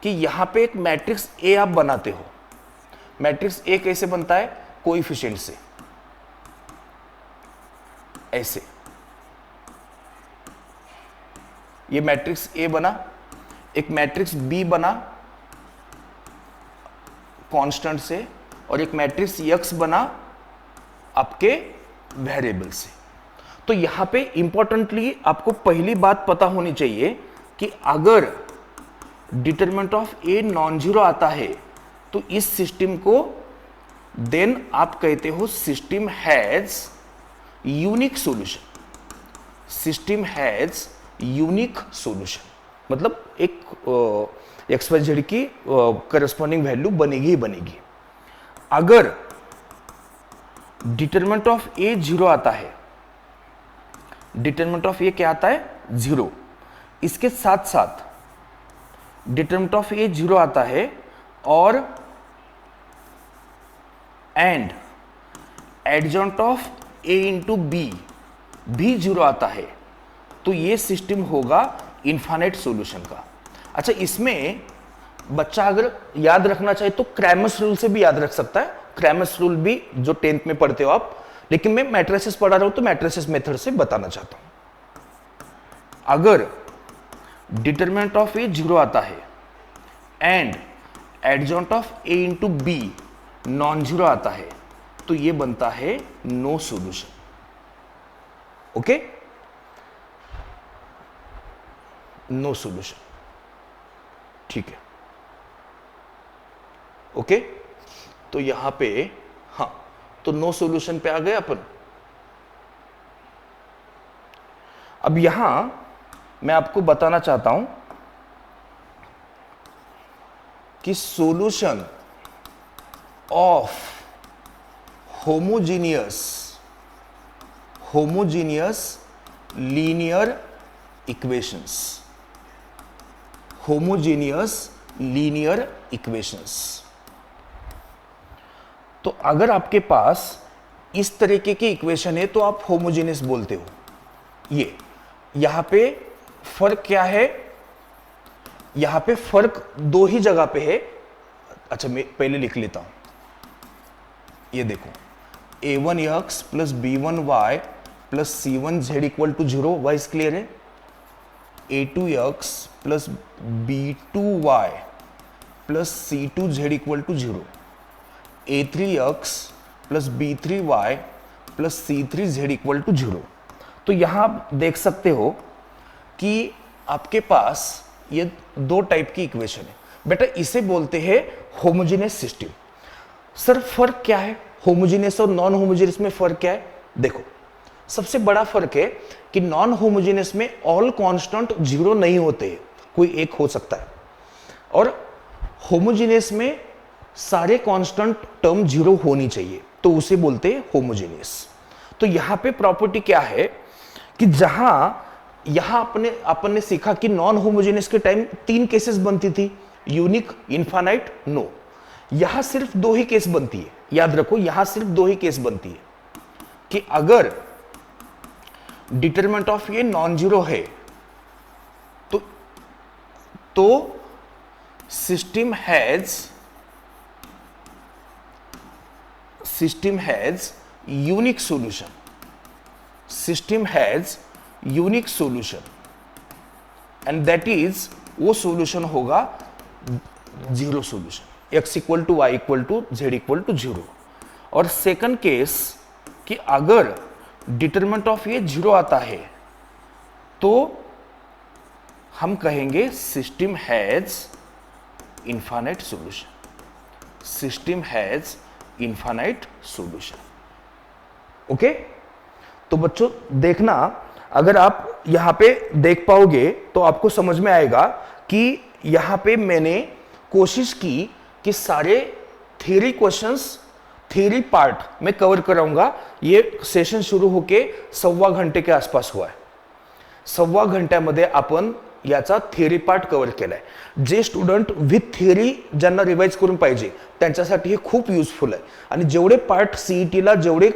कि यहां पे एक मैट्रिक्स ए आप बनाते हो। मैट्रिक्स ए कैसे बनता है? कोएफिशिएंट से, ऐसे। ये मैट्रिक्स ए बना, एक मैट्रिक्स बी बना कांस्टेंट से, और एक मैट्रिक्स एक्स बना आपके वेरिएबल से। तो यहां पे इंपॉर्टेंटली आपको पहली बात पता होनी चाहिए कि अगर determinant of a non zero आता है तो इस सिस्टम को देन आप कहते हो system has unique solution. System has unique solution मतलब एक XYZ की करस्पॉन्डिंग वैल्यू बनेगी ही बनेगी। अगर डिटरमिनेंट ऑफ ए 0 आता है, डिटरमिनेंट ऑफ ए क्या आता है? 0। इसके साथ साथ डिटरमिनेंट ऑफ ए 0 आता है और and adjoint of A into B भी 0 आता है, तो ये सिस्टम होगा इनफाइनाइट सॉल्यूशन का। अच्छा, इसमें बच्चा अगर याद रखना चाहे तो क्रैमर्स रूल से भी याद रख सकता है। क्रैमर्स रूल भी जो 10th में पढ़ते हो आप, लेकिन मैं मैट्रिसेस पढ़ा रहा हूं तो मैट्रिसेस मेथड से बताना चाहता हूं। अगर डिटरमिनेंट ऑफ ए 0 आता है and adjoint of A into B non zero आता है, तो ये बनता है no solution. Okay, no solution, ठीक है। ओके, तो यहां पे हाँ, तो नो सॉल्यूशन पे आ गए अपन। अब यहां मैं आपको बताना चाहता हूं कि solution of homogeneous linear equations, homogeneous linear equations. तो अगर आपके पास इस तरीके की इक्वेशन है तो आप होमोजीनियस बोलते हो। ये यहां पे फर्क क्या है, यहां पे फर्क दो ही जगह पे है। अच्छा मैं पहले लिख लेता हूं, ये देखो a1x plus b1y plus c1z equal to 0, वाइज क्लियर है। a2x plus b2y plus c2z equal to 0, a3x plus b3y plus c3z equal to 0। तो यहां आप देख सकते हो कि आपके पास ये दो टाइप की इक्वेशन है। बेटा इसे बोलते हैं होमोजेनियस सिस्टम। सर फर्क क्या है, होमोजेनियस और नॉन होमोजेनियस में फर्क क्या है? देखो सबसे बड़ा फर्क है कि नॉन होमोजेनियस में ऑल कांस्टेंट जीरो नहीं होते हैं, कोई एक हो सकता है, और होमोजेनियस में सारे कांस्टेंट टर्म जीरो होनी चाहिए, तो उसे बोलते हैं होमोजेनियस। तो यहां पे प्रॉपर्टी क्या है कि जहां यहां अपन ने सीखा कि नॉन होमोजेनियस के टाइम तीन केसेस बनती थी, यूनिक, इनफाइनाइट, नो। यहां सिर्फ दो ही केस बनती है, याद रखो यहां सिर्फ दो ही केस बनती है कि अगर डिटरमिनेंट ऑफ ये नॉन जीरो है तो system has unique solution, system has unique solution, and that is वो सॉल्यूशन होगा zero solution, x equal to Y equal to Z equal to zero. और सेकंड केस कि अगर डिटरमिनेंट ऑफ ये जीरो आता है तो हम कहेंगे system has infinite solution, system has infinite solution. Okay, तो बच्चों देखना, अगर आप यहां पे देख पाओगे तो आपको समझ में आएगा कि यहां पे मैंने कोशिश की कि सारे थ्योरी क्वेश्चंस, थ्योरी पार्ट मैं कवर कराऊंगा। ये सेशन शुरू होके 1.25 घंटे के आसपास हुआ है। 1.25 घंट्यामध्ये आपण याचा थ्योरी पार्ट कव्हर केलाय। जे स्टुडंट विथ थ्योरी ज्यांना रिवाइज करून पाहिजे त्यांच्यासाठी हे खूप युजफुल आहे, आणि जेवढे पार्ट सीईटीला जेवढे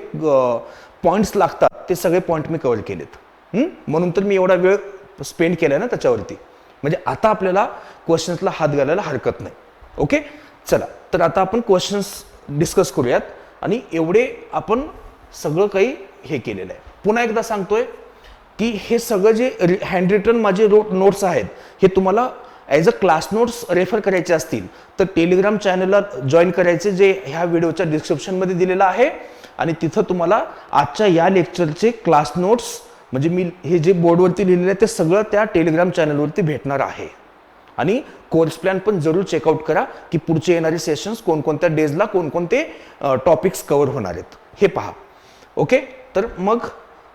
पॉइंट्स लागतात ते सगळे पॉइंट मी कव्हर केलेत। म्हणून तर मी एवढा वेळ स्पेंड केलाय ना त्याच्यावरती, म्हणजे आता आपल्याला क्वेश्चन्सला हात घालायला हरकत नाही। ओके, चला तर आता आपण क्वेश्चन्स डिस्कस करूयात, आणि एवढे आपण सगळं काही हे केलेलं आहे। पुन्हा एकदा सांगतोय की हे सगळं जे हँड रिटन माझे नोट्स आहेत हे तुम्हाला as a class notes refer करायचे असतील तर टेलिग्राम चॅनलला जॉईन करायचे, जे ह्या व्हिडिओच्या डिस्क्रिप्शनमध्ये दिलेलं आहे, आणि तिथं तुम्हाला आजच्या या लेक्चरचे क्लास नोट्स म्हणजे मी हे जे बोर्डवरती लिहिलेलं आहे ते सगळं त्या टेलिग्राम चॅनलवरती भेटणार आहे। आणि कोर्स प्लॅन पण जरूर चेकआउट करा की पुढचे येणारे सेशन्स कोणकोणत्या डेजला कोणकोणते टॉपिक्स कव्हर होणार आहेत हे पहा। ओके, तर मग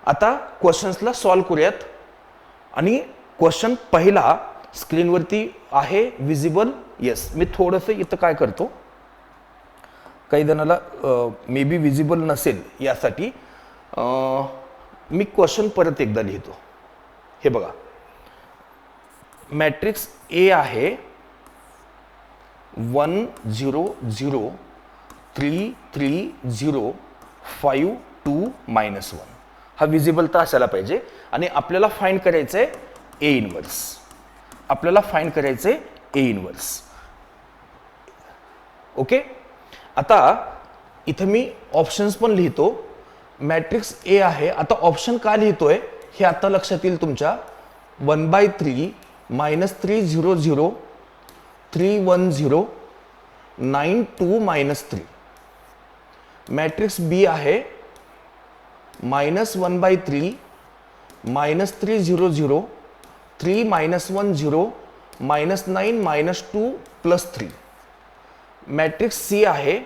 आता क्वेश्चन्सला सॉल्व करूयात, आणि क्वेश्चन पहिला स्क्रीनवरती आहे विजिबल। येस, मी थोडंसं इथं काय करतो, काही जणाला मे बी विजिबल नसेल यासाठी मी क्वेश्चन परत एकदा लिहितो। हे बघा, मॅट्रिक्स ए आहे 1 0 0 3 3 0 5 2 -1, हा विजिबल तर असायला पाहिजे, आणि आपल्याला फाइंड करायचंय ए इनवर्स, आपल्याला फाइंड करायचंय ए इनवर्स। ओके, आता इथं मी ऑप्शन्स पण लिहितो। मॅट्रिक्स ए आहे, आता ऑप्शन का लिहितोय हे आता लक्षात येईल तुमच्या। 1/3 -3 0 0 3 1 0 9 2 -3। मॅट्रिक्स बी आहे -1/3 -3 0 0 3 -1 0 -9 -2 +3। मॅट्रिक्स सी आहे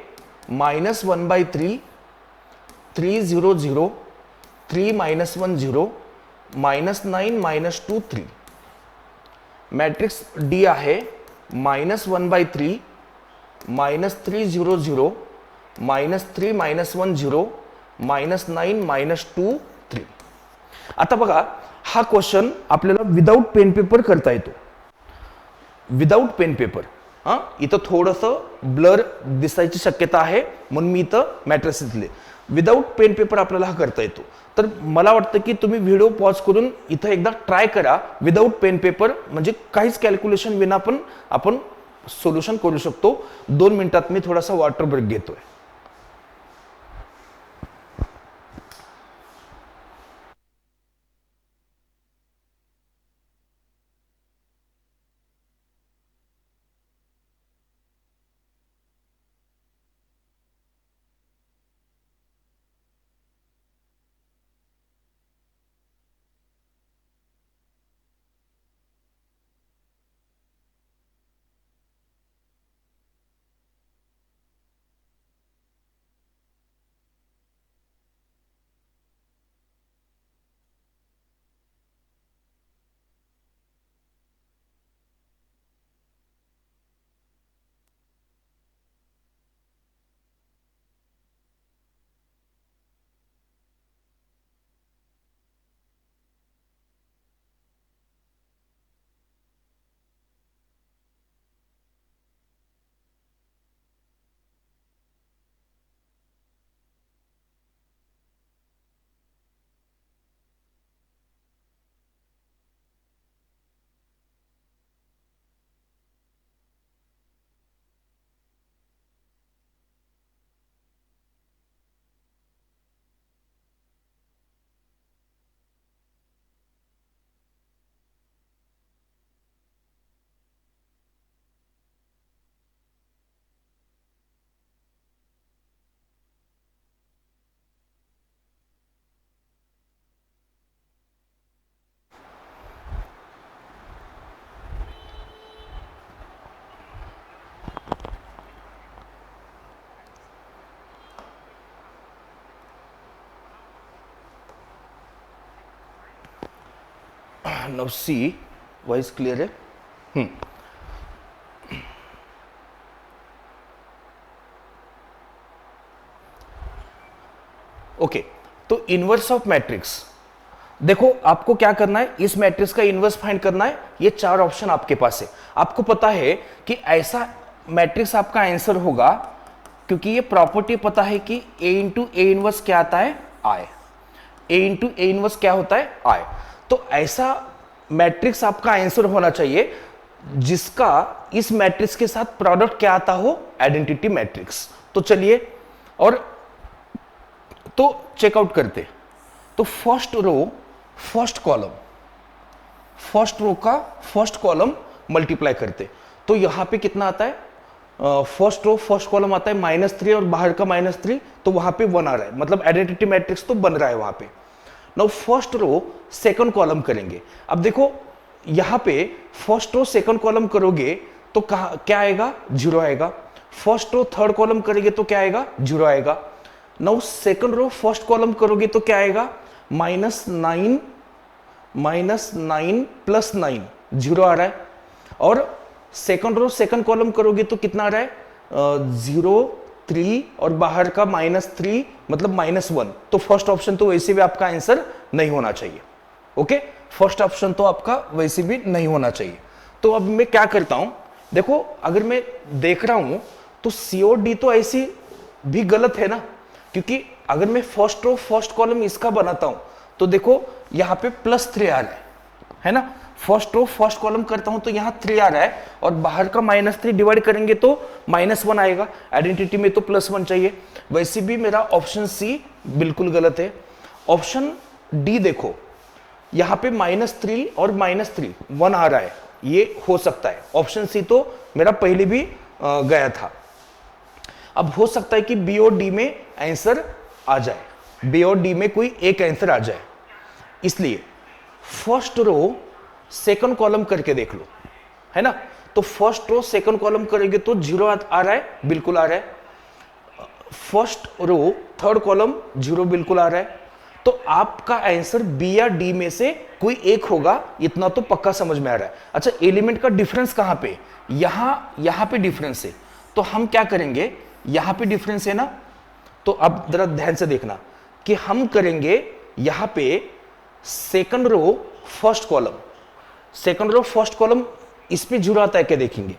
-1/3 3 0 0 3 -1 0 -9 -2 3। मॅट्रिक्स डी आहे -1/3 -3 0 0 -3 -1 0 -9 -2 3. आता बघा हा क्वेश्चन आपल्याला विदाउट पेन पेपर करता येतो. Without pen paper. हा इथं थोडंसं ब्लर दिसायची शक्यता आहे म्हणून मी इथं मॅट्रिसेस दिले. विदाउट पेन पेपर आपल्याला हा करता येतो. तर मला वाटतं की तुम्ही व्हिडिओ पॉज करून इथं एकदा ट्राय करा विदाउट पेन पेपर, म्हणजे काहीच कॅल्क्युलेशन विना पण आपण सोल्युशन करू शकतो. 2 मिनिटात मी थोडासा वॉटर ब्रेक घेतोय. नाउ सी वॉइस क्लियर है. ओके तो इनवर्स ऑफ मैट्रिक्स देखो, आपको क्या करना है, इस मैट्रिक्स का इनवर्स फाइंड करना है. ये 4 ऑप्शन आपके पास है. आपको पता है कि ऐसा मैट्रिक्स आपका आंसर होगा क्योंकि ये प्रॉपर्टी पता है कि a इंटू ए इनवर्स क्या आता है, i. a into A inverse क्या होता है, i. तो ऐसा मैट्रिक्स आपका आंसर होना चाहिए जिसका इस मैट्रिक्स के साथ प्रोडक्ट क्या आता हो, आइडेंटिटी मैट्रिक्स. तो चलिए और तो चेकआउट करते. तो फर्स्ट रो फर्स्ट का फर्स्ट कॉलम मल्टीप्लाई करते. तो यहां पे कितना आता है, फर्स्ट रो फर्स्ट कॉलम आता है -3 और बाहर का -3, तो वहां पे 1 आ रहा है, मतलब आइडेंटिटी मैट्रिक्स तो बन रहा है वहां पे. Now first row second column करेंगे. अब देखो यहां पे फर्स्ट रो सेकंड कॉलम करोगे तो क्या आएगा, 0 आएगा. फर्स्ट रो थर्ड कॉलम करेंगे तो क्या आएगा, 0 आएगा. Now second row first column करोगे तो क्या आएगा, -9 प्लस 9, 0 आ रहा है. और सेकंड रो सेकंड कॉलम करोगे तो कितना आ रहा है, 0 3 और बाहर का -3 मतलब -1. तो फर्स्ट ऑप्शन तो वैसे भी आपका आंसर नहीं होना चाहिए. ओके, फर्स्ट ऑप्शन तो आपका वैसे भी नहीं होना चाहिए. तो अब मैं क्या करता हूं, देखो अगर मैं देख रहा हूं तो COD तो ऐसी भी गलत है ना, क्योंकि अगर मैं फर्स्ट रो फर्स्ट कॉलम इसका बनाता हूं तो देखो यहां पे +3 आ रहा है ना. फर्स्ट रो फर्स्ट कॉलम करता हूं तो यहां 3 आ रहा है और बाहर का -3 डिवाइड करेंगे तो -1 आएगा. आइडेंटिटी में तो +1 चाहिए. वैसे भी मेरा ऑप्शन सी बिल्कुल गलत है. ऑप्शन डी देखो, यहां पे -3 और -3 1 आ रहा है, ये हो सकता है. ऑप्शन सी तो मेरा पहले भी गया था. अब हो सकता है कि बी और डी में आंसर आ जाए, बी और डी में कोई एक आंसर आ जाए. इसलिए फर्स्ट रो सेकंड कॉलम करके देख लो, है ना. तो फर्स्ट रो सेकंड कॉलम करेंगे तो 0 आ रहा है, बिल्कुल आ रहा है. फर्स्ट रो थर्ड कॉलम 0 बिल्कुल आ रहा है. तो आपका आंसर बी या डी में से कोई एक होगा, इतना तो पक्का समझ में आ रहा है. अच्छा, एलिमेंट का डिफरेंस कहां पे, यहां पे डिफरेंस है. तो हम क्या करेंगे, यहां पे डिफरेंस है ना, तो अब जरा ध्यान से देखना कि हम करेंगे यहां पे second row first column, second row first column इस पे जीरो आता है क्या देखेंगे,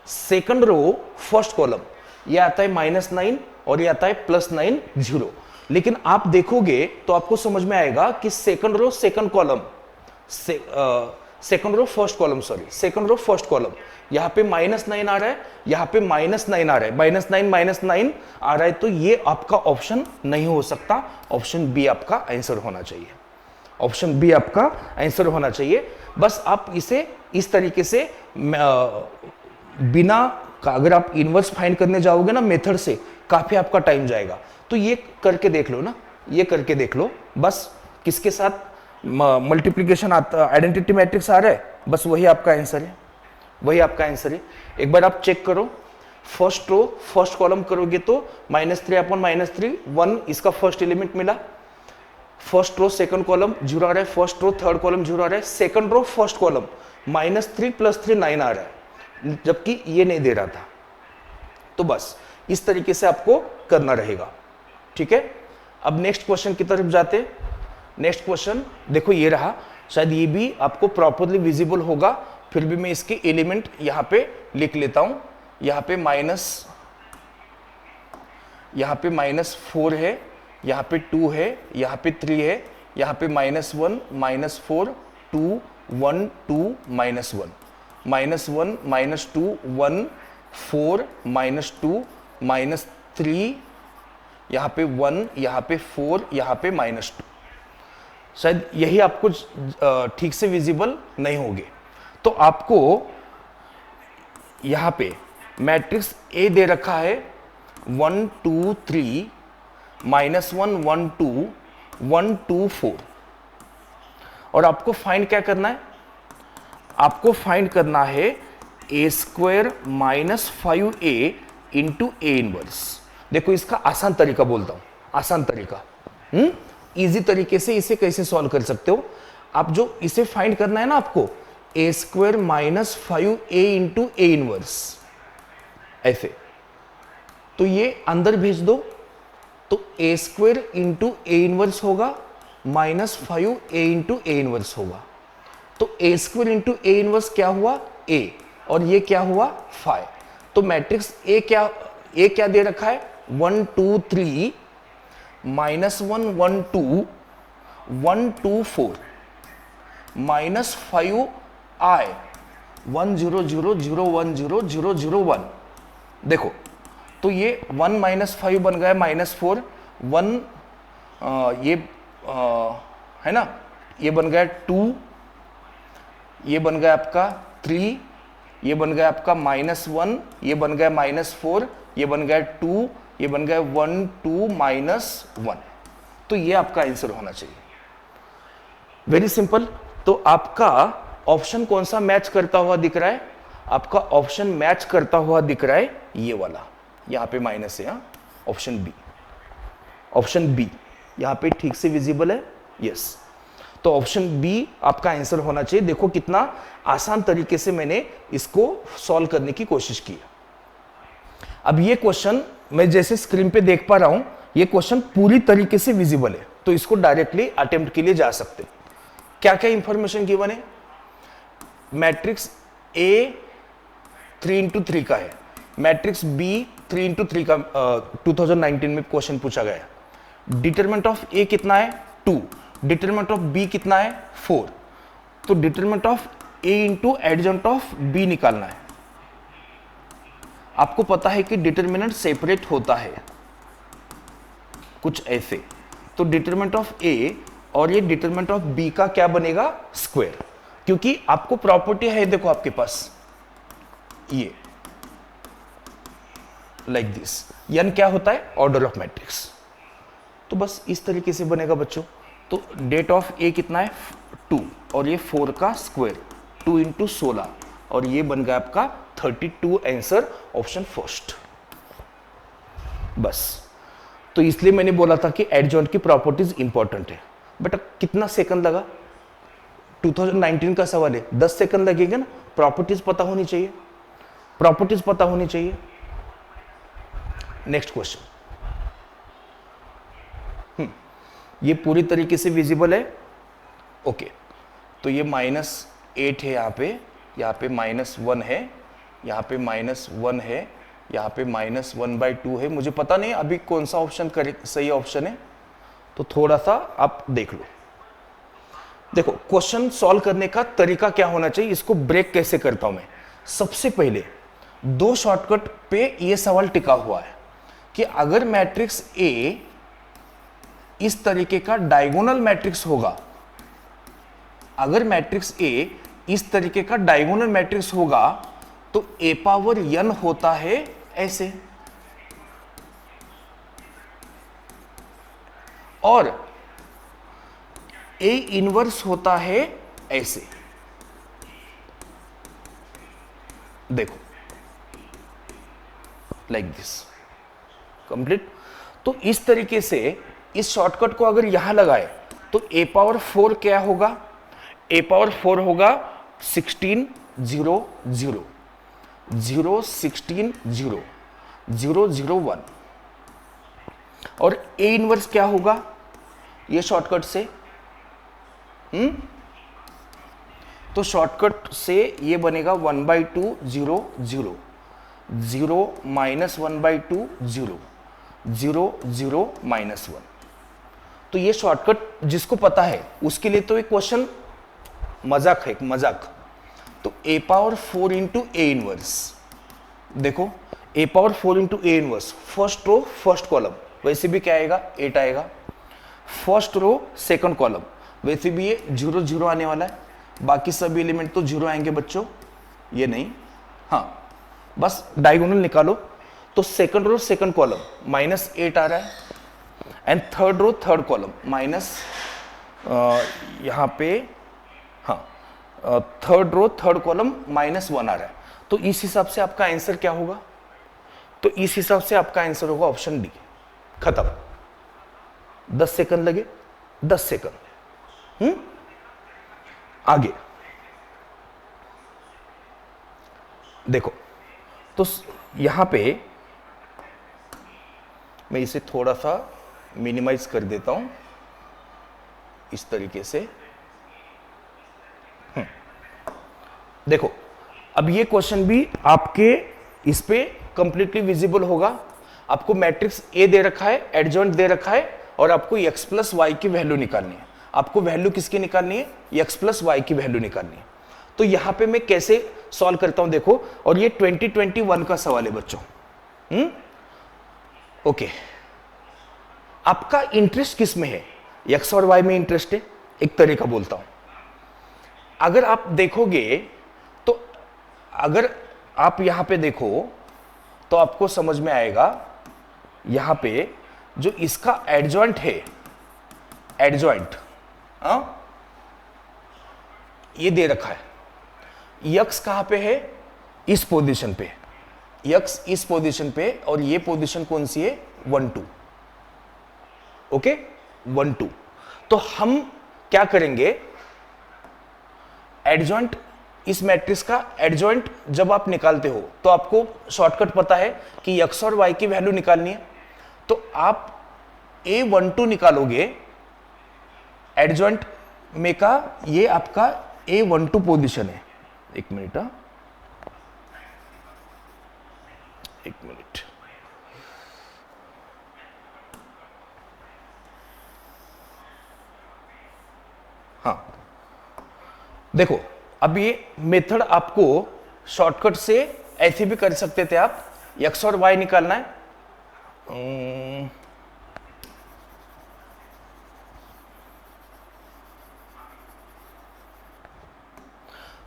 सेकंड रो फर्स्ट कॉलम ये आता है -9 और ये आता है +9 0। लेकिन आप देखोगे तो आपको समझ में आएगा कि second row second column second row first column, sorry second row first column, यहां पे -9 आ रहा है, यहां पे -9 आ रहा है, -9 आ रहा है, तो ये आपका ऑप्शन नहीं हो सकता, ऑप्शन बी आपका आंसर होना चाहिए, ऑप्शन बी आपका आंसर होना चाहिए। बस आप इसे इस तरीके से बिना अगर आप इनवर्स फाइंड करने जाओगे ना मेथड से, काफी आपका टाइम जाएगा। तो ये करके देख लो ना, ये करके देख लो, बस किसके साथ मल्टीप्लिकेशन आता, आइडेंटिटी मैट्रिक्स आ रहा है, बस वही आपका आंसर है, वही आपका आंसर है। एक बार आप चेक करो, फर्स्ट रो फर्स्ट कॉलम करोगे तो -3/-3 1 इसका फर्स्ट एलिमेंट मिला, फर्स्ट रो सेकंड कॉलम 0 आ रहा है, फर्स्ट रो थर्ड कॉलम 0 आ रहा है, सेकंड रो फर्स्ट कॉलम -3 + 3 9 आ रहा है, जबकि ये नहीं दे रहा था। तो बस इस तरीके से आपको करना रहेगा, ठीक है। अब नेक्स्ट क्वेश्चन की तरफ जाते हैं। नेक्स्ट क्वेश्चन देखो ये रहा, शायद ये भी आपको प्रॉपरली विजिबल होगा, फिर भी मैं इसके एलिमेंट यहां पे लिख लेता हूं। यहां पे -4 है, यहां पे 2 है, यहां पे 3 है, यहां पे -1 -4 2 1 2 -1 -1 -2 1 4 -2 -3, यहां पे 1, यहां पे 4, यहां पे -2। शायद यही आपको ठीक से विजिबल नहीं होंगे। तो आपको यहां पे मैट्रिक्स ए दे रखा है 1 2 3 -1 1 2 1 2 4, और आपको फाइंड क्या करना है, आपको फाइंड करना है a² - 5a into A inverse. देखो इसका आसान तरीका बोलता हूं, आसान तरीका, इजी तरीके से इसे कैसे सॉल्व कर सकते हो आप। जो इसे फाइंड करना है ना आपको, a² - 5a into A inverse, ऐसे, तो ये अंदर भेज दो, तो a² इंटू ए इनवर्स होगा -5a इंटू ए इनवर्स होगा। तो a² इंटू ए इनवर्स क्या हुआ, a, और ये क्या हुआ 5। तो मैट्रिक्स ए क्या दे रखा है 1 2 3 -1 1 2 1 2 4 -5 I 1 0 0 0 1 0 0 0 1। देखो तो ये 1 -5 बन गया -4 1, ये है ना, ये बन गया 2, ये बन गया आपका 3, ये बन गया आपका -1, ये बन गया -4, ये बन गया 2, ये बन गया 1 2 -1। तो ये आपका आंसर होना चाहिए, वेरी सिंपल। तो आपका ऑप्शन कौन सा मैच करता हुआ दिख रहा है, आपका ऑप्शन मैच करता हुआ दिख रहा है ये वाला, यहां पे माइनस है, ऑप्शन बी, ऑप्शन बी यहां पे ठीक से विजिबल है, यस। तो ऑप्शन बी आपका आंसर होना चाहिए। देखो कितना आसान तरीके से मैंने इसको सॉल्व करने की कोशिश की। अब ये क्वेश्चन मैं जैसे स्क्रीन पे देख पा रहा हूं, ये क्वेश्चन पूरी तरीके से विजिबल है, तो इसको डायरेक्टली अटेम्प्ट के लिए जा सकते हैं। क्या क्या इंफॉर्मेशन गिवन है, मैट्रिक्स ए 3 × 3 का है, मैट्रिक्स बी 3 × 3 का 2019 में क्वेश्चन पूछा गया। डिटरमिनेंट ऑफ ए कितना है 2, डिटरमिनेंट ऑफ बी कितना है 4, तो determinant of A into adjoint of B निकालना है। आपको पता है कि डिटरमिनेंट सेपरेट होता है कुछ ऐसे, तो डिटरमिनेंट ऑफ ए और ये डिटरमिनेंट ऑफ बी का क्या बनेगा स्क्वायर, क्योंकि आपको प्रॉपर्टी है, देखो आपके पास ये लाइक दिस, n क्या होता है ऑर्डर ऑफ मैट्रिक्स, तो बस इस तरीके से बनेगा बच्चों। तो डेट ऑफ ए कितना है 2 और ये 4 का स्क्वायर 2 × 16 और ये बन गया आपका 32 आंसर ऑप्शन फर्स्ट। बस तो इसलिए मैंने बोला था कि एडजॉइंट की प्रॉपर्टीज इंपॉर्टेंट है। बेटा कितना सेकंड लगा, 2019 का सवाल है, 10 सेकंड लगेगा ना। प्रॉपर्टीज पता होनी चाहिए, प्रॉपर्टीज पता होनी चाहिए, नेक्स्ट क्वेश्चन। ये पूरी तरीके से विजिबल है। ओके, तो ये -8 है, यहाँ पे -1 है, यहाँ पे -1 है, यहाँ पे -1/2 है। मुझे पता नहीं अभी कौन सा ऑप्शन सही ऑप्शन है, तो थोड़ा सा आप देख लो। देखो क्वेश्चन सॉल्व करने का तरीका क्या होना चाहिए, इसको ब्रेक कैसे करता हूं मैं। सबसे पहले 2 शॉर्टकट पे ये सवाल टिका हुआ है कि अगर मैट्रिक्स ए इस तरीके का डायगोनल मैट्रिक्स होगा, अगर मैट्रिक्स ए इस तरीके का डायगोनल मैट्रिक्स होगा तो a पावर n होता है ऐसे, और a इनवर्स होता है ऐसे। देखो लाइक दिस, कंप्लीट। तो इस तरीके से इस शॉर्टकट को अगर यहां लगाए तो a पावर 4 क्या होगा, a पावर 4 होगा 16 0 0 0 16 0 0 0 1, और a इनवर्स क्या होगा ये शॉर्टकट से, तो शॉर्टकट से ये बनेगा 1/2 0 0 0 -1/2 0 0 0 -1। तो ये शॉर्टकट जिसको पता है उसके लिए तो ये क्वेश्चन मजाक है, मजाक। तो a power 4 into A inverse, देखो a power 4 into A inverse, first row first column, वैसे भी क्या आएगा 8 आएगा। फर्स्ट रो सेकंड कॉलम, वैसे भी ये 0 0 आने वाला है, बाकी सभी एलिमेंट तो 0 आएंगे बच्चों, ये नहीं। हाँ, बस डायगोनल निकालो तो सेकंड रो सेकंड कॉलम -8 आ रहा है, and third row third column minus यहाँ पे, हाँ थर्ड रो थर्ड कॉलम -1 आ रहा है। तो इस हिसाब से आपका आंसर क्या होगा, तो इस हिसाब से आपका आंसर होगा ऑप्शन डी। खत्म। 10 सेकंड लगे, 10 सेकंड। आगे देखो, तो यहां पे मैं इसे थोड़ा सा मिनिमाइज कर देता हूं इस तरीके से। देखो अब ये क्वेश्चन भी आपके इस पे कंप्लीटली विजिबल होगा। आपको मैट्रिक्स ए दे रखा है, एडजॉइंट दे रखा है, और आपको x प्लस वाई की वैल्यू निकालनी है। आपको वैल्यू किसकी निकालनी है, x प्लस वाई की वैल्यू निकालनी है। तो यहां पे मैं कैसे सॉल्व करता हूं देखो, और ये 2021 का सवाल है बच्चों। ओके, आपका इंटरेस्ट किस में है, x और y में इंटरेस्ट है। एक तरीका बोलता हूं, अगर आप देखोगे तो अगर आप यहां पे देखो तो आपको समझ में आएगा, यहां पे जो इसका एडजॉइंट है, एडजॉइंट ये दे रखा है, यक्स कहां पे है, इस पोजीशन पे, यक्स इस पोजीशन पे, और ये पोजीशन कौन सी है 1 2। ओके 1 2। तो हम क्या करेंगे, एडजॉइंट, इस मैट्रिक्स का एडजॉइंट जब आप निकालते हो तो आपको शॉर्टकट पता है कि x और y की वैल्यू निकालनी है। तो आप A12 निकालोगे एडजॉइंट में का, ये आपका A12 पोजीशन है। एक मिनट, एक मिनट, हाँ देखो, अब ये मेथड आपको शॉर्टकट से ऐसे भी कर सकते थे आप, x और y निकालना है।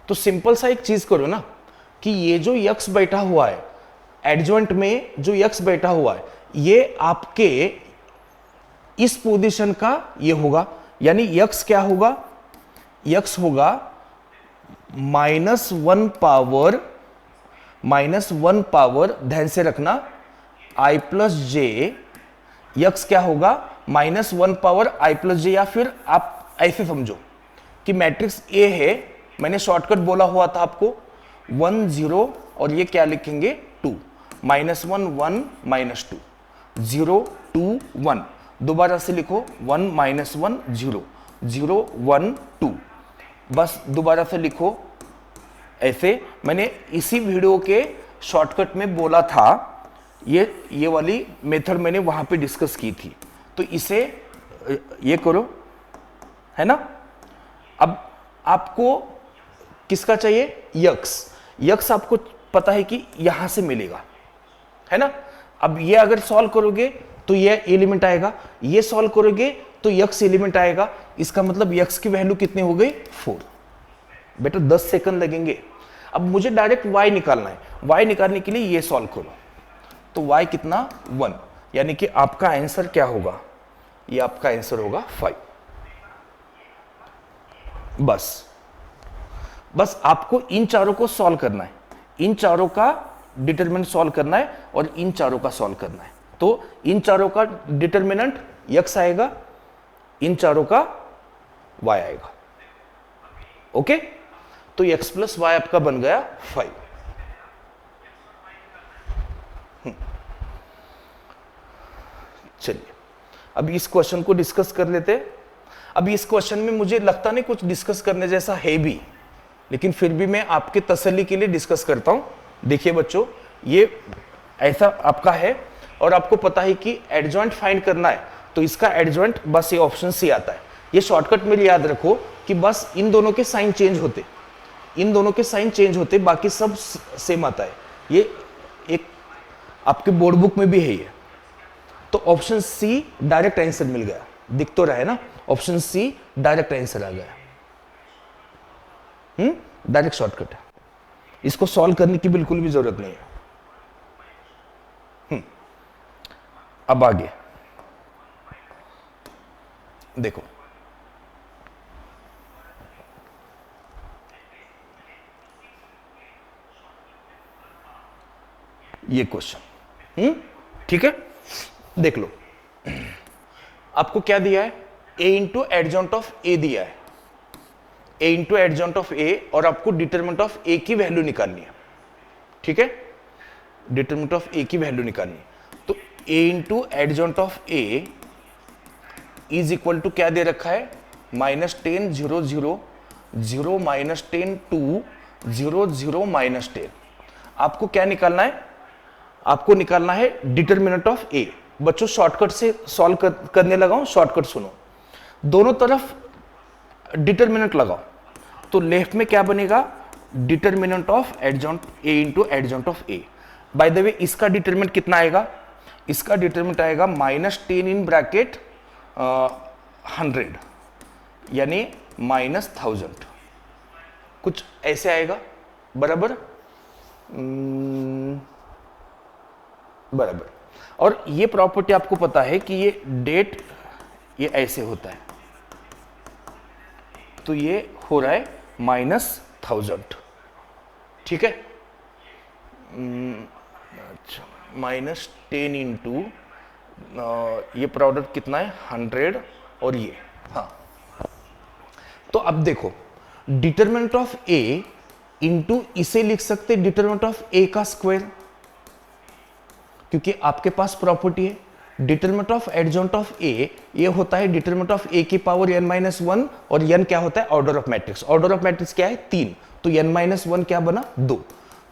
तो सिंपल सा एक चीज करो ना, कि ये जो x बैठा हुआ है एडजॉइंट में, जो x बैठा हुआ है ये आपके इस पोजीशन का ये होगा, यानी x क्या होगा, x होगा -1 पावर, ध्यान से रखना, i प्लस जे, यक्स क्या होगा -1 पावर i प्लस जे, या फिर आप ऐसे समझो कि मैट्रिक्स ए है, मैंने शॉर्टकट बोला हुआ था आपको 1 0, और ये क्या लिखेंगे 2, -1 1 -2। 0 2 1, दोबारा से लिखो 1 -1 0 0 1 2, बस दोबारा से लिखो ऐसे। मैंने इसी वीडियो के शॉर्टकट में बोला था, ये वाली मेथड मैंने वहां पे डिस्कस की थी। तो इसे ये करो, है ना। अब आपको किसका चाहिए, यक्स आपको पता है कि यहां से मिलेगा, है ना। अब ये अगर सॉल्व करोगे तो ये एलिमेंट आएगा, ये सॉल्व करोगे तो यक्स एलिमेंट आएगा। इसका मतलब यक्स की वैल्यू कितनी हो गई, 4। बेटा 10 सेकंड लगेंगे। अब मुझे डायरेक्ट y निकालना है, y निकालने के लिए ये सॉल्व करो, तो y कितना 1, यानी कि आपका आंसर क्या होगा, ये आपका आंसर होगा 5। बस आपको इन चारों को सॉल्व करना है, इन चारों का डिटरमिनेंट सॉल्व करना है और इन चारों का सॉल्व करना है। तो इन चारों का डिटरमिनेंट x आएगा, इन चारों का y आएगा। ओके, तो x + y आपका बन गया 5। चलिए अब इस क्वेश्चन को डिस्कस कर लेते हैं। अब इस क्वेश्चन में मुझे लगता नहीं कुछ डिस्कस करने जैसा है भी, लेकिन फिर भी मैं आपके तसल्ली के लिए डिस्कस करता हूं। देखिए बच्चों, ये ऐसा आपका है और आपको पता है कि एडजॉइंट फाइंड करना है, तो इसका एडजॉइंट बस ये ऑप्शन सी आता है। ये शॉर्टकट मेरे याद रखो कि बस इन दोनों के साइन चेंज होते, इन दोनों के साइन चेंज होते, बाकी सब सेम आता है। ये एक आपके बोर्ड बुक में भी है ये। तो ऑप्शन सी डायरेक्ट आंसर मिल गया, दिख तो रहा है ना, ऑप्शन सी डायरेक्ट आंसर आ गया। डायरेक्ट शॉर्टकट है, इसको सॉल्व करने की बिल्कुल भी जरूरत नहीं है। अब आगे देखो, ये क्वेश्चन ठीक है, देख लो। आपको क्या दिया है, a into adjoint of a दिया है, a into adjoint of a, और आपको डिटरमिनेंट ऑफ a की वैल्यू निकालनी है। ठीक है, डिटरमिनेंट ऑफ a की वैल्यू निकालनी है। तो a into adjoint of a is equal to क्या दे रखा है, -10 0 0 0 -10 2 0 0 -10। आपको क्या निकालना है, आपको निकालना है डिटरमिनेंट ऑफ a। बच्चों शॉर्टकट से सॉल्व करने लगाओ, शॉर्टकट सुनो, दोनों तरफ डिटरमिनेंट लगाओ। तो लेफ्ट में क्या बनेगा, determinant of adjoint a into adjoint of a। Bye the वे इसका डिटरमिनेंट कितना आएगा, इसका डिटरमिनेंट आएगा -10 इन ब्रैकेट 100, यानी -1000, कुछ ऐसे आएगा। बराबर, बराबर। और ये प्रॉपर्टी आपको पता है कि ये डेट ये ऐसे होता है, तो ये हो रहा है -1000। ठीक है, अच्छा, -10 इंटू ये प्रोडक्ट कितना है 100 और ये, हाँ। तो अब देखो, डिटरमिनेंट ऑफ a इंटू इसे लिख सकते डिटरमिनेंट ऑफ a का स्क्वायर, क्योंकि आपके पास प्रॉपर्टी है determinant of adjoint of a, ये होता है डिटरमिनेंट ऑफ a की पावर n-1, और n क्या होता है, order of matrix. Order of matrix क्या है, 3, तो n-1 क्या बना, 2।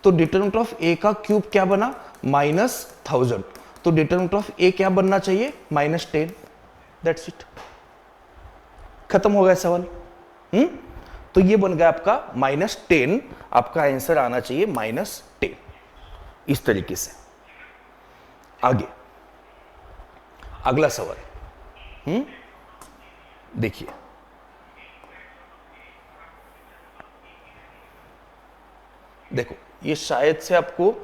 तो डिटरमिनेंट ऑफ a का क्यूब क्या बना, -1000। तो डिटरमिनेंट ऑफ a क्या बनना चाहिए, -10। दैट्स इट, खत्म हो गया सवाल। तो ये बन गया आपका -10, आपका आंसर आना चाहिए -10, इस तरीके से। आगे अगला सवाल देखिए, देखो ये शायद से आपको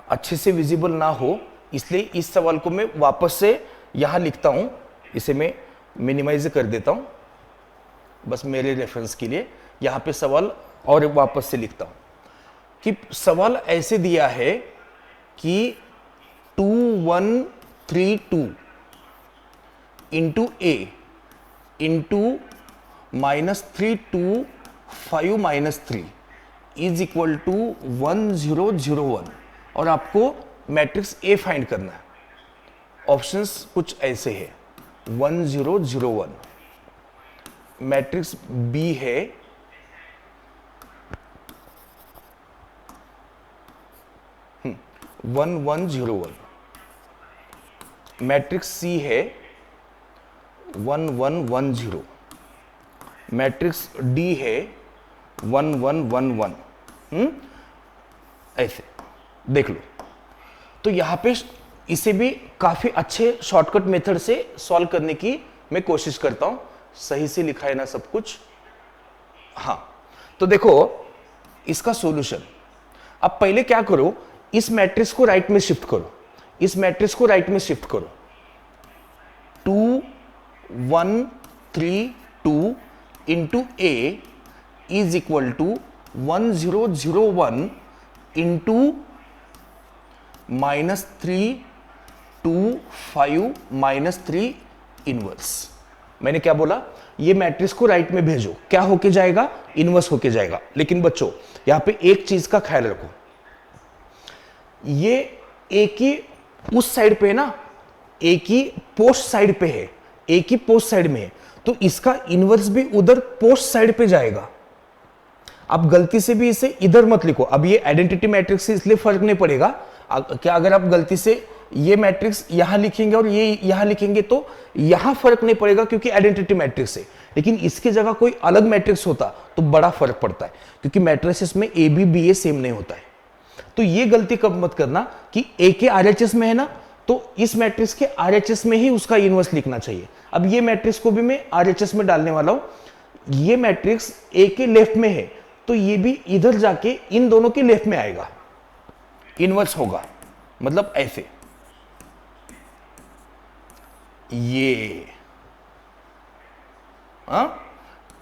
अच्छे से विजिबल ना हो, इसलिए इस सवाल को मैं वापस से यहां लिखता हूं, इसे मैं मिनिमाइज कर देता हूं बस मेरे रेफरेंस के लिए। यहां पे सवाल और वापस से लिखता हूं कि सवाल ऐसे दिया है कि 2132 into a into -325 -3 is equal to 1001, और आपको मैट्रिक्स A फाइंड करना है। ऑप्शंस कुछ ऐसे है 1001, मैट्रिक्स बी है 1101, मैट्रिक्स सी है 1110, मैट्रिक्स डी है 1111। ऐसे देख लो। तो यहां पे इसे भी काफी अच्छे शॉर्टकट मेथड से सॉल्व करने की मैं कोशिश करता हूं। सही से लिखा है ना सब कुछ? हाँ, तो देखो इसका सॉल्यूशन। अब पहले क्या करो, इस मैट्रिक्स को राइट में शिफ्ट करो, इस मैट्रिक्स को राइट में शिफ्ट करो। 2 1 3 2 into A is equal to 1001 into -3 2 5 -3 inverse. मैंने क्या बोला? ये मैट्रिक्स को राइट में भेजो, क्या होके जाएगा? इनवर्स होके जाएगा। लेकिन बच्चों यहां पे एक चीज का ख्याल रखो, ये एक ही उस साइड पे है ना, एक ही पोस्ट साइड पे है, एक ही पोस्ट साइड में है, तो इसका इनवर्स भी उधर पोस्ट साइड पे जाएगा। आप गलती से भी इसे इधर मत लिखो। अब ये आइडेंटिटी मैट्रिक्स से इसलिए फर्क नहीं पड़ेगा। क्या अगर आप गलती से ये मैट्रिक्स यहां लिखेंगे और ये यहां लिखेंगे तो यहां फर्क नहीं पड़ेगा क्योंकि आइडेंटिटी मैट्रिक्स है। लेकिन इसकी जगह कोई अलग मैट्रिक्स होता तो बड़ा फर्क पड़ता है, क्योंकि मैट्रिसेस में A B B A same नहीं होता है। तो ये गलती कब मत करना कि ए के आरएचएस में है ना, तो इस मैट्रिक्स के आरएचएस में ही उसका इनवर्स लिखना चाहिए। अब ये मैट्रिक्स को भी मैं आरएचएस में डालने वाला हूं। ये मैट्रिक्स ए के लेफ्ट में है तो ये भी इधर जाके इन दोनों के लेफ्ट में आएगा, इनवर्स होगा। मतलब ऐसे ये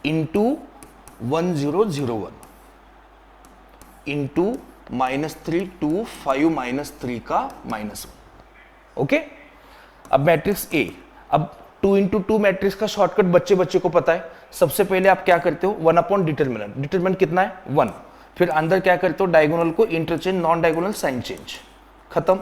इंटू 1001 इंटू -3 2 5 -3 का -1। ओके, अब मैट्रिक्स ए। अब 2 इंटू 2 मैट्रिक्स का शॉर्टकट बच्चे बच्चे को पता है। सबसे पहले आप क्या करते हो? 1 अपॉन डिटरमिनेंट। डिटरमिनेंट कितना है? 1। फिर अंदर क्या करते हो? डायगोनल को interchange, non diagonal sign change, खत्म।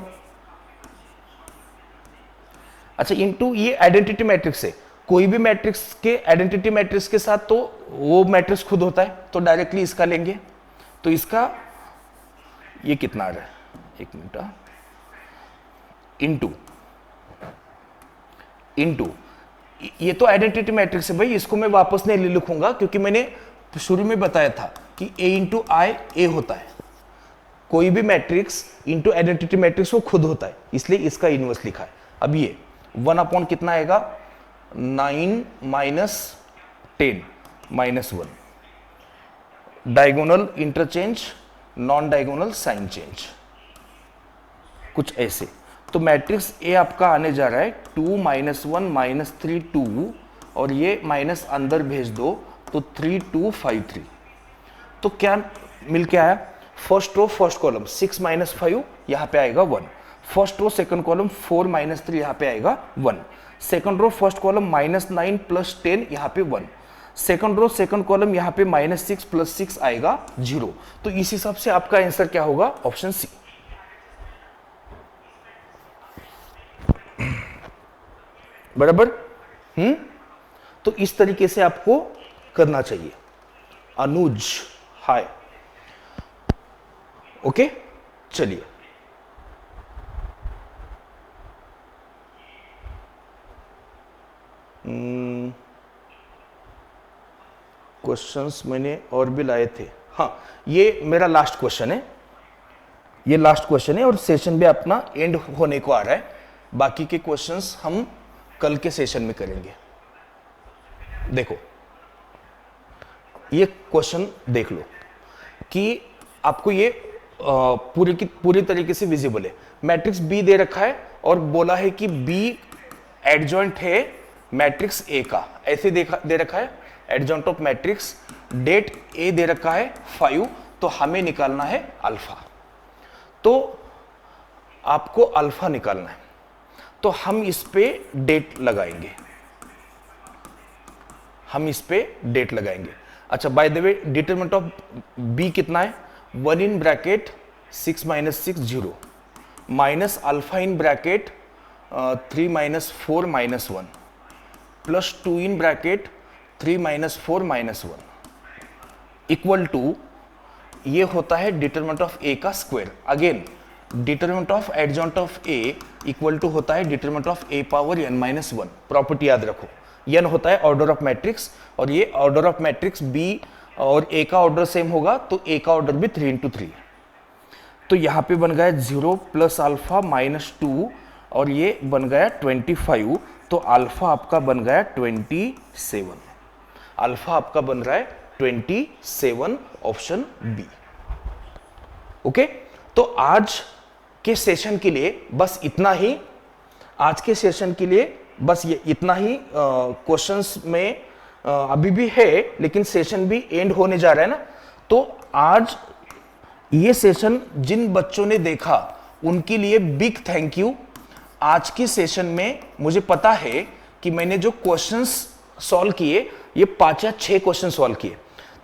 अच्छा, इंटू ये आइडेंटिटी मैट्रिक्स है। कोई भी मैट्रिक्स के आइडेंटिटी मैट्रिक्स के साथ तो वो मैट्रिक्स खुद होता है, तो डायरेक्टली इसका लेंगे। तो इसका ये कितना आ रहा है? एक मिनट। इंटू ये तो आइडेंटिटी मैट्रिक्स है भाई, इसको मैं वापस नहीं लिखूंगा क्योंकि मैंने शुरू में बताया था कि a इंटू आई ए होता है। कोई भी मैट्रिक्स इंटू आइडेंटिटी मैट्रिक्स वो खुद होता है, इसलिए इसका इनवर्स लिखा है। अब ये 1 अपॉन कितना आएगा? 9 -10 -1। Diagonal interchange, non diagonal sign change, कुछ ऐसे। तो मैट्रिक्स ए आपका आने जा रहा है 2 -1 -3 2, और ये माइनस अंदर भेज दो तो 3 2 5 3। तो क्या मिल के आया? फर्स्ट रो फर्स्ट कॉलम 6 -5 यहां पे आएगा 1। फर्स्ट रो सेकंड कॉलम 4 -3 यहां पे आएगा 1। सेकंड रो फर्स्ट कॉलम -9 + 10 यहां पे 1। सेकंड रो सेकंड कॉलम यहां पे -6 + 6 आएगा 0। तो इस हिसाब से आपका आंसर क्या होगा? Option C. बराबर? तो इस तरीके से आपको करना चाहिए। अनुज, हाय। ओके, चलिए। क्वेश्चंस मैंने और भी लाए थे। हाँ, ये मेरा लास्ट क्वेश्चन है, ये लास्ट क्वेश्चन है और सेशन भी अपना एंड होने को आ रहा है। बाकी के क्वेश्चंस हम कल के सेशन में करेंगे। देखो, ये क्वेश्चन देख लो कि आपको ये पूरी तरीके से विजिबल है। मैट्रिक्स बी दे रखा है और बोला है कि बी एडजॉइंट है मैट्रिक्स ए का, ऐसे दे रखा है। एडजॉइंट ऑफ मैट्रिक्स, डेट ए दे रखा है 5, तो हमें निकालना है अल्फा। तो आपको अल्फा निकालना है, तो हम इस पे डेट लगाएंगे, हम इस पे डेट लगाएंगे। अच्छा, by the way determinant of B कितना है? 1 in bracket 6 - 6 0 minus alpha in bracket 3 minus 4 minus 1 plus 2 in bracket 3 minus 4 minus 1 equal to, ये होता है डिटरमिनेंट ऑफ ए का square. Again determinant of adjoint of A equal to होता है determinant of A power n minus 1। Property याद रखो, n होता है ऑर्डर ऑफ मैट्रिक्स और ये ऑर्डर ऑफ मैट्रिक्स b और a का ऑर्डर सेम होगा तो a का ऑर्डर भी 3 इंटू 3। तो यहां पे बन गया 0 प्लस अल्फा माइनस 2 और ये बन गया 25, तो अल्फा आपका बन गया 27। अल्फा आपका बन रहा है 27, ऑप्शन बी। ओके, तो आज के सेशन के लिए बस इतना ही। आज के सेशन के लिए बस ये इतना ही। क्वेश्चंस में अभी भी है लेकिन सेशन भी एंड होने जा रहा है ना, तो आज ये सेशन जिन बच्चों ने देखा उनके लिए बिग थैंक यू। आज की सेशन में मुझे पता है कि मैंने जो क्वेश्चंस सॉल्व किए ये 5 या 6 क्वेश्चन सॉल्व किए।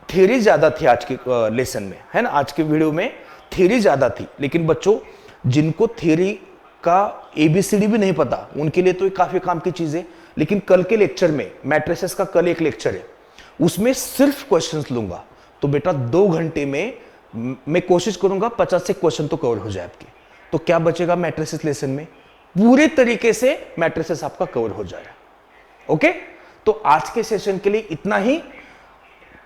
थ्योरी ज्यादा थी आज के लेसन में, है ना, आज के वीडियो में थ्योरी ज्यादा थी, लेकिन बच्चों जिनको थ्योरी का एबीसीडी भी नहीं पता उनके लिए तो ये काफी काम की चीज है। लेकिन कल के लेक्चर में मैट्रिसेस का कल एक लेक्चर है, उसमें सिर्फ क्वेश्चंस लूंगा। तो बेटा 2 घंटे में मैं कोशिश करूंगा 50 से क्वेश्चन तो कवर हो जाए आपके। तो क्या बचेगा मैट्रिसेस लेसन में, पूरे तरीके से मैट्रिसेस आपका कवर हो जाएगा। ओके, तो आज के सेशन के लिए इतना ही।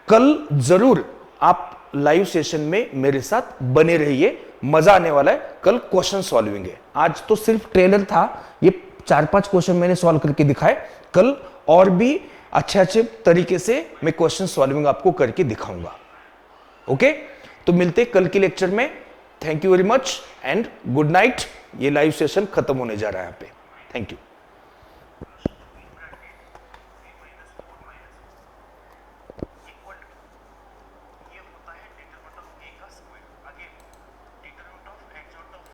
कल जरूर आप लाइव सेशन में मेरे साथ बने रहिए, मजा आने वाला है। कल क्वेश्चन सॉल्विंग है, आज तो सिर्फ ट्रेलर था, ये 4-5 क्वेश्चन मैंने सॉल्व करके दिखाए। कल और भी अच्छे तरीके से मैं क्वेश्चन सॉल्विंग आपको करके दिखाऊंगा। ओके, तो मिलते कल के लेक्चर में। Thank you very much and good night. ये लाइव सेशन खत्म होने जा रहा है यहाँ पे। Thank you.